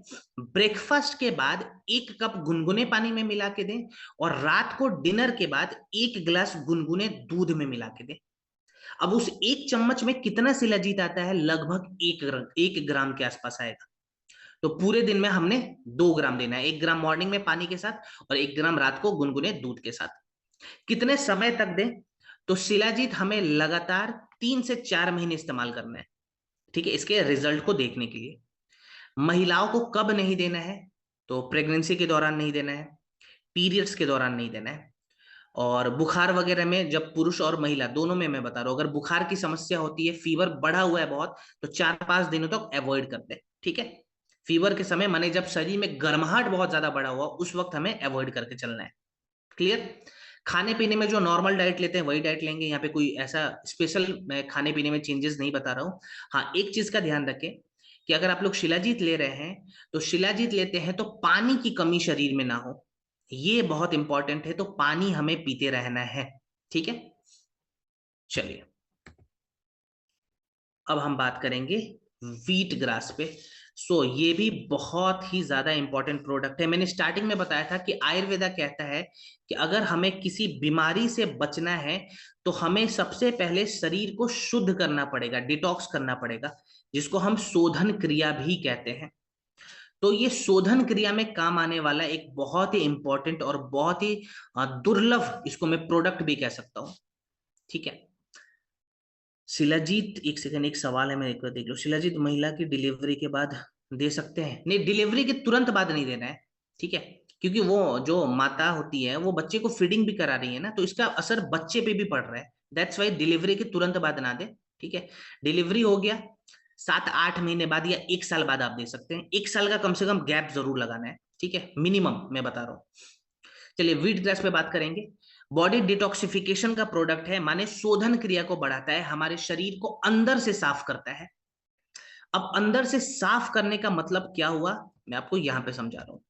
ब्रेकफास्ट के बाद 1 कप गुनगुने पानी में मिला के दें, और रात को डिनर के बाद 1 गिलास गुनगुने दूध में मिला के दें। अब उस 1 चम्मच में कितना शिलाजीत आता है? लगभग 1 ग्राम के आसपास आएगा। तो पूरे दिन में हमने 2 ग्राम देना है, 1 ग्राम मॉर्निंग में पानी के साथ और 1 ग्राम रात को गुनगुने दूध के साथ। कितने समय तक दें? तो शिलाजीत हमें लगातार 3 से 4 महीने इस्तेमाल करना है, ठीक है, इसके रिजल्ट को देखने के लिए। महिलाओं को कब नहीं देना है? तो प्रेगनेंसी के दौरान नहीं देना है, पीरियड्स के दौरान नहीं देना है, और बुखार वगैरह में, जब पुरुष और महिला दोनों में मैं बता रहा हूं, अगर बुखार की समस्या होती है, फीवर बढ़ा हुआ है बहुत, तो 4-5 दिनों तक अवॉइड करते हैं, ठीक है। फीवर के समय, माने जब शरीर में गर्माहट बहुत ज्यादा बढ़ा हुआ, उस वक्त हमें अवॉइड करके चलना है। क्लियर? खाने पीने में जो नॉर्मल डाइट लेते हैं वही डाइट लेंगे, यहाँ पे कोई ऐसा स्पेशल मैं खाने पीने में चेंजेस नहीं बता रहा हूँ। हाँ, एक चीज का ध्यान रखें कि अगर आप लोग शिलाजीत ले रहे हैं, तो शिलाजीत लेते हैं तो पानी की कमी शरीर में ना हो, ये बहुत इंपॉर्टेंट है, तो पानी हमें पीते रहना है, ठीक है। चलिए अब हम बात करेंगे व्हीट ग्रास पे। ये भी बहुत ही ज्यादा इंपॉर्टेंट प्रोडक्ट है। मैंने स्टार्टिंग में बताया था कि आयुर्वेदा कहता है कि अगर हमें किसी बीमारी से बचना है, तो हमें सबसे पहले शरीर को शुद्ध करना पड़ेगा, डिटॉक्स करना पड़ेगा, जिसको हम शोधन क्रिया भी कहते हैं। तो ये शोधन क्रिया में काम आने वाला एक बहुत ही इंपॉर्टेंट और बहुत ही दुर्लभ, इसको मैं प्रोडक्ट भी कह सकता हूं, ठीक है। शिलाजीत, एक सेकंड, एक सवाल है, मैं एक बार देख लो। शिलाजीत महिला की डिलीवरी के बाद दे सकते हैं? नहीं, डिलीवरी के तुरंत बाद नहीं देना है, ठीक है, क्योंकि वो जो माता होती है वो बच्चे को फीडिंग भी करा रही है ना, तो इसका असर बच्चे पे भी पड़ रहा है। दैट्स वाई डिलीवरी के तुरंत बाद ना दे, ठीक है। डिलीवरी हो गया, 7-8 महीने बाद या 1 साल बाद आप दे सकते हैं। 1 साल का कम से कम गैप जरूर लगाना है, ठीक है, मिनिमम मैं बता रहा हूँ। चलिए व्हीट ग्रास पे बात करेंगे। बॉडी डिटॉक्सिफिकेशन का प्रोडक्ट है, माने शोधन क्रिया को बढ़ाता है, हमारे शरीर को अंदर से साफ करता है। अब अंदर से साफ करने का मतलब क्या हुआ, मैं आपको यहां पे समझा रहा हूं।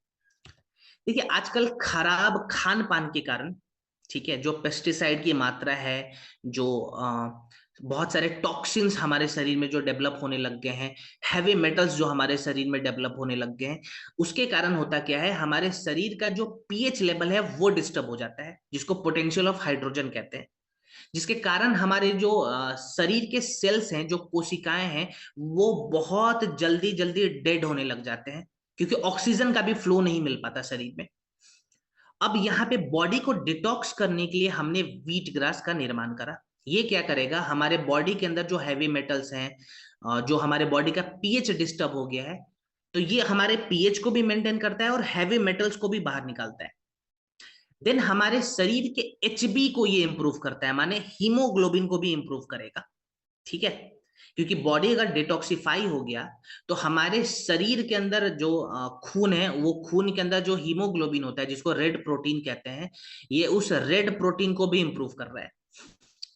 देखिए आजकल खराब खान पान के कारण, ठीक है, जो पेस्टिसाइड की मात्रा है, जो बहुत सारे टॉक्सिन्स हमारे शरीर में जो डेवलप होने लग गए हैं, हैवी मेटल्स जो हमारे शरीर में डेवलप होने लग गए हैं, उसके कारण होता क्या है, हमारे शरीर का जो पीएच लेवल है वो डिस्टर्ब हो जाता है, जिसको पोटेंशियल ऑफ हाइड्रोजन कहते हैं। जिसके कारण हमारे जो शरीर के सेल्स हैं, जो कोशिकाएं हैं, वो बहुत जल्दी जल्दी डेड होने लग जाते हैं, क्योंकि ऑक्सीजन का भी फ्लो नहीं मिल पाता शरीर में। अब यहाँ पे बॉडी को डिटॉक्स करने के लिए हमने व्हीट ग्रास का निर्माण करा। ये क्या करेगा, हमारे बॉडी के अंदर जो हैवी मेटल्स हैं, जो हमारे बॉडी का पीएच डिस्टर्ब हो गया है, तो ये हमारे पीएच को भी मेंटेन करता है और हैवी मेटल्स को भी बाहर निकालता है। देन हमारे शरीर के एचबी को ये इंप्रूव करता है, माने हीमोग्लोबिन को भी इंप्रूव करेगा, ठीक है। क्योंकि बॉडी अगर डिटॉक्सिफाई हो गया तो हमारे शरीर के अंदर जो खून है, वो खून के अंदर जो हीमोग्लोबिन होता है, जिसको रेड प्रोटीन कहते हैं, ये उस रेड प्रोटीन को भी इंप्रूव कर रहा है।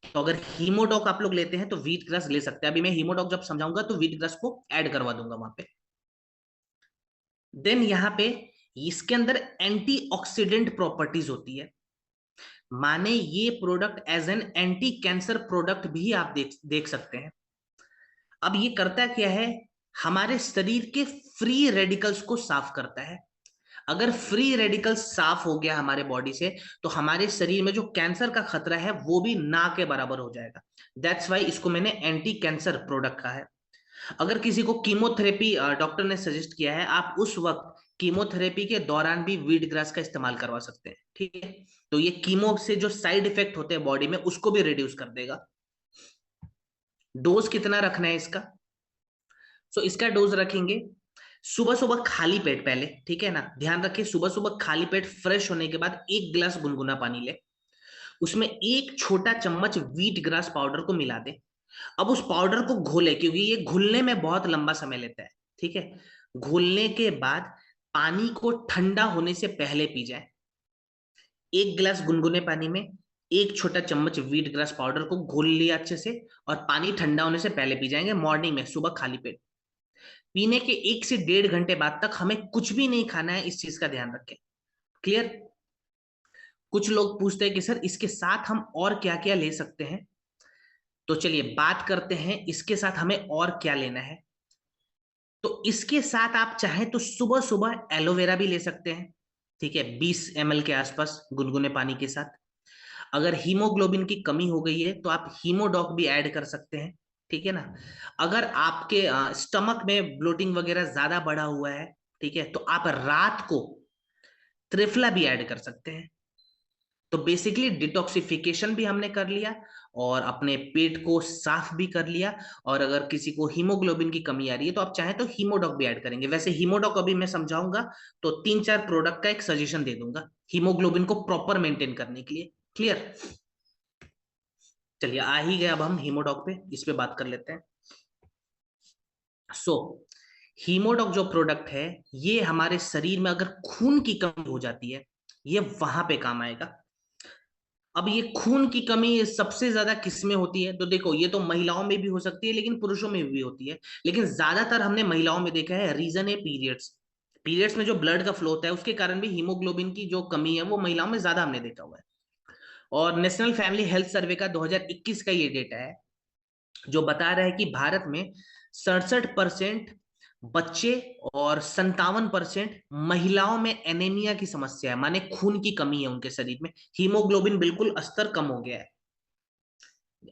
तो अगर हीमोडॉक आप लोग लेते हैं तो व्हीट ग्रास ले सकते हैं। अभी मैं हीमोडॉक जब समझाऊंगा तो व्हीट ग्रास को ऐड करवा दूंगा वहां पे। देन यहाँ पे इसके अंदर एंटीऑक्सीडेंट प्रॉपर्टीज होती है, माने ये product as an anti cancer product भी आप देख सकते हैं। अब ये करता क्या है, हमारे शरीर के फ्री रेडिकल्स को साफ करता है। अगर फ्री रेडिकल साफ हो गया हमारे बॉडी से, तो हमारे शरीर में जो कैंसर का खतरा है वो भी ना के बराबर हो जाएगा। दैट्स वाई इसको मैंने एंटी कैंसर प्रोडक्ट कहा है। अगर किसी को कीमोथेरेपी डॉक्टर ने सजेस्ट किया है, आप उस वक्त कीमोथेरेपी के दौरान भी व्हीट ग्रास का इस्तेमाल करवा सकते हैं, ठीक है। तो ये कीमो से जो साइड इफेक्ट होते हैं बॉडी में, उसको भी रिड्यूस कर देगा। डोज कितना रखना है इसका, सो इसका डोज रखेंगे सुबह सुबह खाली पेट पहले, ठीक है ना, ध्यान रखिए, सुबह सुबह खाली पेट फ्रेश होने के बाद 1 गिलास गुनगुना पानी ले, उसमें 1 छोटा चम्मच व्हीट ग्रास पाउडर को मिला दे। अब उस पाउडर को घोले, क्योंकि ये घुलने में बहुत लंबा समय लेता है, ठीक है। घुलने के बाद पानी को ठंडा होने से पहले पी जाए। 1 गिलास गुनगुने पानी में 1 छोटा चम्मच व्हीट ग्रास पाउडर को घोल लिया अच्छे से, और पानी ठंडा होने से पहले पी जाएंगे मॉर्निंग में, सुबह खाली पेट। पीने के 1 से 1.5 घंटे बाद तक हमें कुछ भी नहीं खाना है, इस चीज का ध्यान रखें। क्लियर। कुछ लोग पूछते हैं कि सर इसके साथ हम और क्या क्या ले सकते हैं, तो चलिए बात करते हैं इसके साथ हमें और क्या लेना है। तो इसके साथ आप चाहें तो सुबह सुबह एलोवेरा भी ले सकते हैं, ठीक है, 20 ml के आसपास गुनगुने पानी के साथ। अगर हीमोग्लोबिन की कमी हो गई है तो आप हीमोडॉक भी ऐड कर सकते हैं, ठीक है ना। अगर आपके स्टमक में ब्लोटिंग वगैरह ज्यादा बढ़ा हुआ है, ठीक है, तो आप रात को त्रिफला भी ऐड कर सकते हैं। तो बेसिकली डिटॉक्सिफिकेशन भी हमने कर लिया और अपने पेट को साफ भी कर लिया। और अगर किसी को हीमोग्लोबिन की कमी आ रही है तो आप चाहें तो हीमोडॉक भी ऐड करेंगे। वैसे हीमोडॉक अभी मैं समझाऊंगा तो 3-4 प्रोडक्ट का एक सजेशन दे दूंगा हीमोग्लोबिन को प्रॉपर मेंटेन करने के लिए। क्लियर। चलिए आ ही गए अब हम हीमोडॉक पे, इस पे बात कर लेते हैं। सो हीमोडॉक जो प्रोडक्ट है, ये हमारे शरीर में अगर खून की कमी हो जाती है, ये वहां पे काम आएगा। अब ये खून की कमी सबसे ज्यादा किसमें होती है, तो देखो ये तो महिलाओं में भी हो सकती है लेकिन पुरुषों में भी होती है, लेकिन ज्यादातर हमने महिलाओं में देखा है। रीजन है पीरियड्स। पीरियड्स में जो ब्लड का फ्लो होता है उसके कारण भी हीमोग्लोबिन की जो कमी है वो महिलाओं में ज्यादा हमने देखा हुआ है। और नेशनल फैमिली हेल्थ सर्वे का 2021 का ये डेटा है जो बता रहा है कि भारत में 67% बच्चे और 57% महिलाओं में एनीमिया की समस्या है, माने खून की कमी है उनके शरीर में, हीमोग्लोबिन बिल्कुल स्तर कम हो गया है।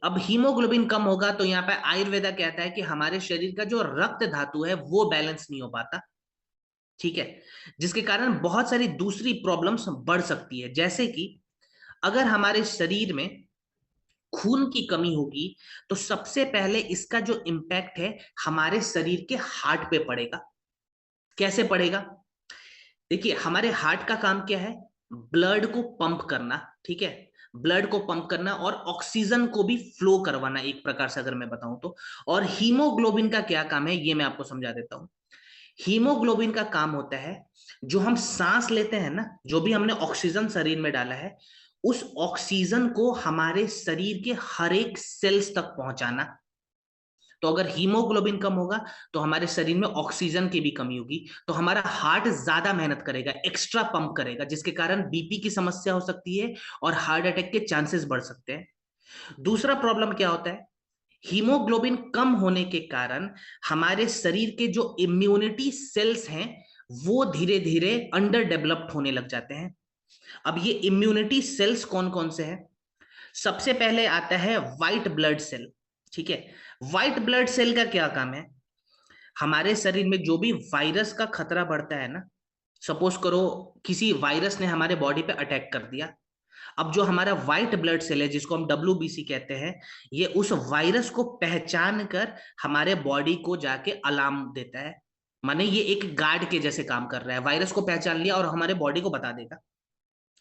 अब हीमोग्लोबिन कम होगा तो यहाँ पे आयुर्वेदा कहता है कि हमारे शरीर का जो रक्त धातु है वो बैलेंस नहीं हो पाता, ठीक है, जिसके कारण बहुत सारी दूसरी प्रॉब्लम्स बढ़ सकती है। जैसे कि अगर हमारे शरीर में खून की कमी होगी तो सबसे पहले इसका जो इम्पैक्ट है हमारे शरीर के हार्ट पे पड़ेगा। कैसे पड़ेगा, देखिए हमारे हार्ट का काम क्या है, ब्लड को पंप करना, ठीक है। ब्लड को पंप करना और ऑक्सीजन को भी फ्लो करवाना, एक प्रकार से अगर मैं बताऊं तो। और हीमोग्लोबिन का क्या काम है ये मैं आपको समझा देता हूं। हीमोग्लोबिन का काम होता है, जो हम सांस लेते हैं ना, जो भी हमने ऑक्सीजन शरीर में डाला है, उस ऑक्सीजन को हमारे शरीर के हर एक सेल्स तक पहुंचाना। तो अगर हीमोग्लोबिन कम होगा तो हमारे शरीर में ऑक्सीजन की भी कमी होगी, तो हमारा हार्ट ज्यादा मेहनत करेगा, एक्स्ट्रा पंप करेगा, जिसके कारण बीपी की समस्या हो सकती है और हार्ट अटैक के चांसेस बढ़ सकते हैं। दूसरा प्रॉब्लम क्या होता है, हीमोग्लोबिन कम होने के कारण हमारे शरीर के जो इम्यूनिटी सेल्स हैं वो धीरे धीरे अंडर डेवलप्ड होने लग जाते हैं। अब ये इम्यूनिटी सेल्स कौन कौन से हैं? सबसे पहले आता है व्हाइट ब्लड सेल। ठीक है, व्हाइट ब्लड सेल का क्या काम है? हमारे शरीर में जो भी वायरस का खतरा बढ़ता है ना, सपोज करो किसी वायरस ने हमारे बॉडी पे अटैक कर दिया, अब जो हमारा व्हाइट ब्लड सेल है जिसको हम WBC कहते हैं, ये उस वायरस को पहचान कर हमारे बॉडी को जाके अलार्म देता है। माने ये एक गार्ड के जैसे काम कर रहा है, वायरस को पहचान लिया और हमारे बॉडी को बता देगा।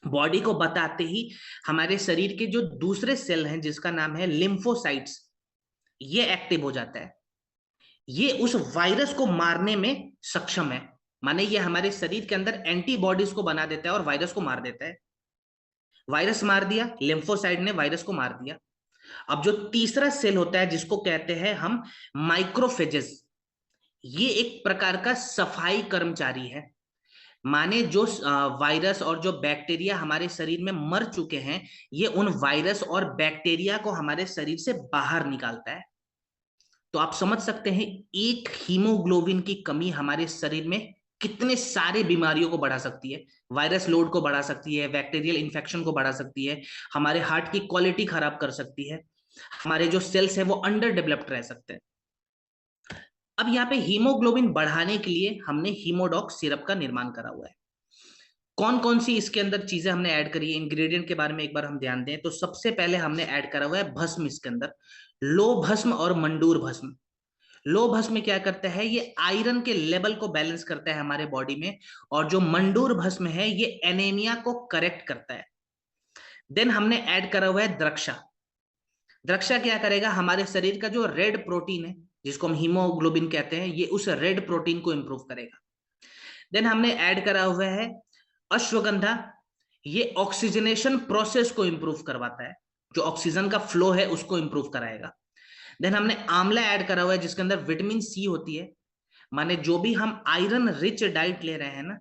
बॉडी को बताते ही हमारे शरीर के जो दूसरे सेल हैं जिसका नाम है लिम्फोसाइट्स, ये एक्टिव हो जाता है। ये उस वायरस को मारने में सक्षम है। माने ये हमारे शरीर के अंदर एंटीबॉडीज को बना देता है और वायरस को मार देता है। वायरस मार दिया, लिम्फोसाइट ने वायरस को मार दिया। अब जो तीसरा सेल होता है जिसको कहते हैं हम माइक्रोफेजेस, ये एक प्रकार का सफाई कर्मचारी है। माने जो वायरस और जो बैक्टीरिया हमारे शरीर में मर चुके हैं, ये उन वायरस और बैक्टीरिया को हमारे शरीर से बाहर निकालता है। तो आप समझ सकते हैं एक हीमोग्लोबिन की कमी हमारे शरीर में कितने सारे बीमारियों को बढ़ा सकती है। वायरस लोड को बढ़ा सकती है, बैक्टीरियल इन्फेक्शन को बढ़ा सकती है, हमारे हार्ट की क्वालिटी खराब कर सकती है, हमारे जो सेल्स हैं वो अंडर डेवलप्ड रह सकते हैं। अब यहाँ पे हीमोग्लोबिन बढ़ाने के लिए हमने हीमोडॉक सिरप का निर्माण करा हुआ है। कौन कौन सी इसके अंदर चीजें हमने ऐड करी है, इंग्रेडिएंट के बारे में एक बार हम ध्यान दें तो सबसे पहले हमने ऐड करा हुआ है भस्म इसके अंदर, लो भस्म और मंडूर भस्म। लो भस्म क्या करता है, ये आयरन के लेवल को बैलेंस करता है हमारे बॉडी में, और जो मंडूर भस्म है ये एनीमिया को करेक्ट करता है। देन हमने ऐड करा हुआ है द्रक्षा। द्रक्षा क्या करेगा, हमारे शरीर का जो रेड प्रोटीन है जिसको हम हीमोग्लोबिन कहते हैं, ये उस रेड प्रोटीन को इंप्रूव करेगा। देन हमने ऐड करा हुआ है अश्वगंधा। ये ऑक्सीजनेशन प्रोसेस को इंप्रूव करवाता है, जो ऑक्सीजन का फ्लो है उसको इंप्रूव कराएगा। देन हमने आंवला ऐड करा हुआ है जिसके अंदर विटामिन सी होती है। माने जो भी हम आयरन रिच डाइट ले रहे हैं ना,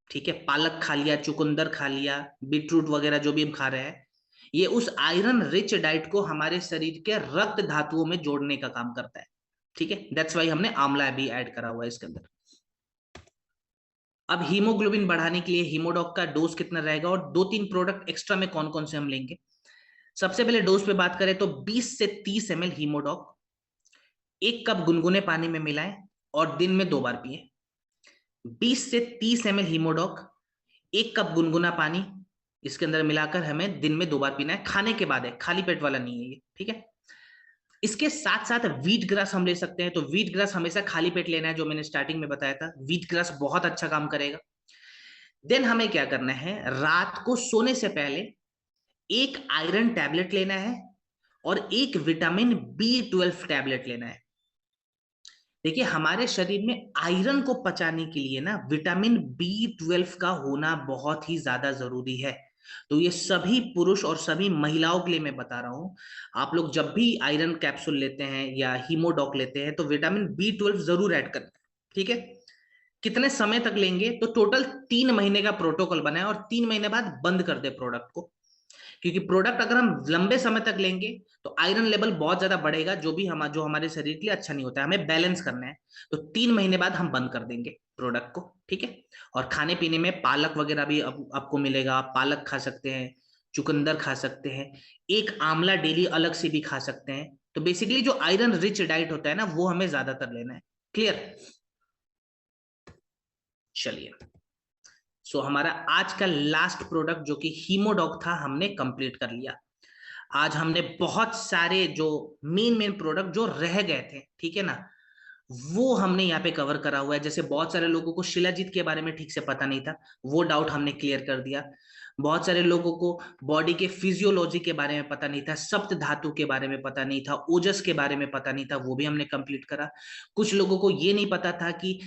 ठीक है, पालक खा लिया, चुकंदर खा लिया, बीटरूट वगैरह जो भी हम खा रहे हैं, ये उस आयरन रिच डाइट को हमारे शरीर के रक्त धातुओं में जोड़ने का काम करता है। ठीक है, दैट्स वाई हमने आंवला भी ऐड करा हुआ है इसके अंदर। अब हीमोग्लोबिन बढ़ाने के लिए हीमोडॉक का डोज कितना रहेगा और 2-3 प्रोडक्ट एक्स्ट्रा में कौन कौन से हम लेंगे। सबसे पहले डोज पे बात करें तो 20 से 30 ml हीमोडॉक 1 कप गुनगुने पानी में मिलाएं और दिन में 2 बार पिए। 20 से 30 ml हीमोडॉक 1 कप गुनगुना पानी इसके अंदर मिलाकर हमें दिन में 2 बार पीना है, खाने के बाद है, खाली पेट वाला नहीं है ये। ठीक है, इसके साथ साथ व्हीट ग्रास हम ले सकते हैं। तो व्हीट ग्रास हमेशा खाली पेट लेना है, जो मैंने स्टार्टिंग में बताया था। व्हीट ग्रास बहुत अच्छा काम करेगा। देन हमें क्या करना है, रात को सोने से पहले एक आयरन टैबलेट लेना है और एक विटामिन B12 टैबलेट लेना है। देखिए हमारे शरीर में आयरन को पचाने के लिए ना विटामिन B12 का होना बहुत ही ज्यादा जरूरी है। तो ये सभी पुरुष और सभी महिलाओं के लिए मैं बता रहा हूं, आप लोग जब भी आयरन कैप्सूल लेते हैं या हीमोडॉक लेते हैं तो विटामिन B12 जरूर ऐड करें। ठीक है, कितने समय तक लेंगे, तो टोटल 3 महीने का प्रोटोकॉल बनाए और 3 महीने बाद बंद कर दे प्रोडक्ट को। क्योंकि प्रोडक्ट अगर हम लंबे समय तक लेंगे तो आयरन लेवल बहुत ज्यादा बढ़ेगा, जो हमारे शरीर के लिए अच्छा नहीं होता है। हमें बैलेंस करना है, तो 3 महीने बाद हम बंद कर देंगे प्रोडक्ट को। ठीक है, और खाने पीने में पालक वगैरह भी आपको मिलेगा, आप पालक खा सकते हैं, चुकंदर खा सकते हैं, एक आंवला डेली अलग से भी खा सकते हैं। तो बेसिकली जो आयरन रिच डाइट होता है ना वो हमें ज्यादातर लेना है। क्लियर? चलिए, सो हमारा आज का लास्ट प्रोडक्ट जो कि हीमोडॉक था हमने कंप्लीट कर लिया। आज हमने बहुत सारे जो मेन प्रोडक्ट जो रह गए थे, ठीक है ना, वो हमने यहाँ पे कवर करा हुआ है। जैसे बहुत सारे लोगों को शिलाजीत के बारे में ठीक से पता नहीं था, वो डाउट हमने क्लियर कर दिया। बहुत सारे लोगों को बॉडी के फिजियोलॉजी के बारे में पता नहीं था, सप्त धातु के बारे में पता नहीं था, ओजस के बारे में पता नहीं था, वो भी हमने कंप्लीट करा। कुछ लोगों को ये नहीं पता था कि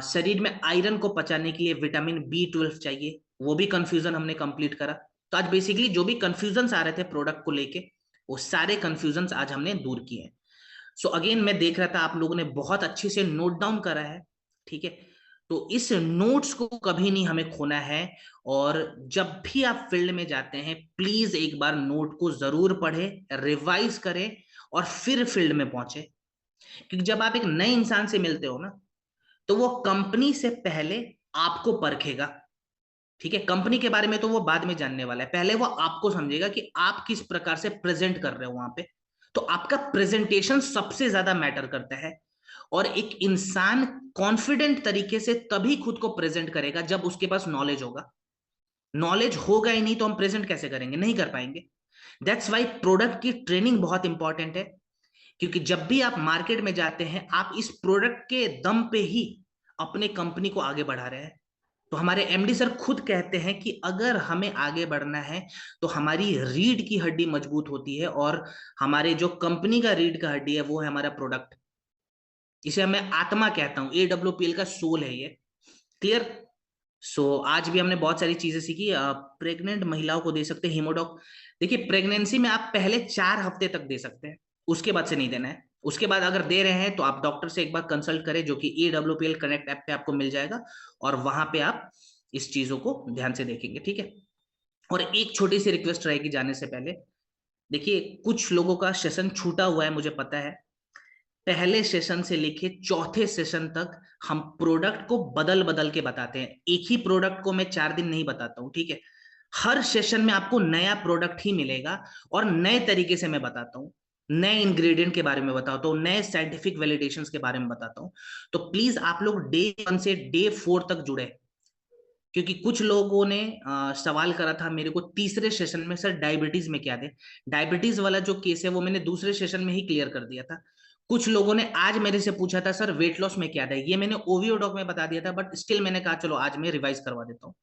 शरीर में आयरन को पचाने के लिए विटामिन B12 चाहिए, वो भी कंफ्यूजन हमने कंप्लीट करा। तो आज बेसिकली जो भी कंफ्यूजन आ रहे थे प्रोडक्ट को लेके, वो सारे कंफ्यूजन आज हमने दूर किए हैं। सो अगेन मैं देख रहा था आप लोगों ने बहुत अच्छे से नोट डाउन करा है, ठीक है। तो इस नोट्स को कभी नहीं हमें खोना है, और जब भी आप फील्ड में जाते हैं प्लीज एक बार नोट को जरूर पढ़ें, रिवाइज करें, और फिर फील्ड में पहुंचे। क्योंकि जब आप एक नए इंसान से मिलते हो ना, तो वो कंपनी से पहले आपको परखेगा, ठीक है। कंपनी के बारे में तो वो बाद में जानने वाला है, पहले वो आपको समझेगा कि आप किस प्रकार से प्रेजेंट कर रहे हो वहां पे। तो आपका प्रेजेंटेशन सबसे ज्यादा मैटर करता है। और एक इंसान कॉन्फिडेंट तरीके से तभी खुद को प्रेजेंट करेगा जब उसके पास नॉलेज होगा। नॉलेज होगा ही नहीं तो हम प्रेजेंट कैसे करेंगे, नहीं कर पाएंगे। दैट्स वाई प्रोडक्ट की ट्रेनिंग बहुत इंपॉर्टेंट है। क्योंकि जब भी आप मार्केट में जाते हैं, आप इस प्रोडक्ट के दम पे ही अपने कंपनी को आगे बढ़ा रहे हैं। तो हमारे एमडी सर खुद कहते हैं कि अगर हमें आगे बढ़ना है तो हमारी रीढ़ की हड्डी मजबूत होती है, और हमारे जो कंपनी का रीढ़ का हड्डी है वो है हमारा प्रोडक्ट। इसे मैं आत्मा कहता हूं, AWPL का सोल है ये। क्लियर। आज भी हमने बहुत सारी चीजें सीखी। प्रेग्नेंट महिलाओं को दे सकते हैं हीमोडॉक। देखिए, प्रेगनेंसी में आप पहले 4 हफ्ते तक दे सकते हैं, उसके बाद से नहीं देना है। उसके बाद अगर दे रहे हैं तो आप डॉक्टर से एक बार कंसल्ट करें, जो कि AWPL कनेक्ट ऐप पे आपको मिल जाएगा, और वहां पे आप इस चीजों को ध्यान से देखेंगे, ठीक है। और एक छोटी सी रिक्वेस्ट रहेगी जाने से पहले। देखिए, कुछ लोगों का सेशन छूटा हुआ है, मुझे पता है। पहले सेशन से लेके चौथे सेशन तक हम प्रोडक्ट को बदल बदल के बताते हैं। एक ही प्रोडक्ट को मैं 4 दिन नहीं बताता हूं, ठीक है। हर सेशन में आपको नया प्रोडक्ट ही मिलेगा, और नए तरीके से मैं बताता हूँ। नए इंग्रेडिएंट के बारे में बताता हूँ, नए साइंटिफिक वैलिडेशंस के बारे में बताता हूँ। तो प्लीज आप लोग डे 1 से डे 4 तक जुड़े। क्योंकि कुछ लोगों ने सवाल करा था मेरे को तीसरे सेशन में, सर डायबिटीज में क्या दे। डायबिटीज वाला जो केस है वो मैंने दूसरे सेशन में ही क्लियर कर दिया था। कुछ लोगों ने आज मेरे से पूछा था, सर वेट लॉस में क्या दे, ये मैंने ओवीओ डॉक में बता दिया था, बट स्टिल मैंने कहा चलो आज मैं रिवाइज करवा देता हूँ।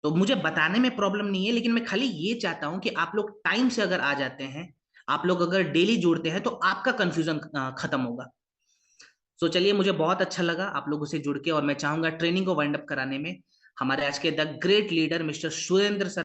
तो मुझे बताने में प्रॉब्लम नहीं है, लेकिन मैं खाली ये चाहता हूं कि आप लोग टाइम से अगर आ जाते हैं, आप लोग अगर डेली जुड़ते हैं, तो आपका कंफ्यूजन खत्म होगा। चलिए, मुझे बहुत अच्छा लगा आप लोगों से जुड़ के, और मैं चाहूंगा ट्रेनिंग को वाइंड अप कराने में हमारे आज के the great leader mister Surendra sir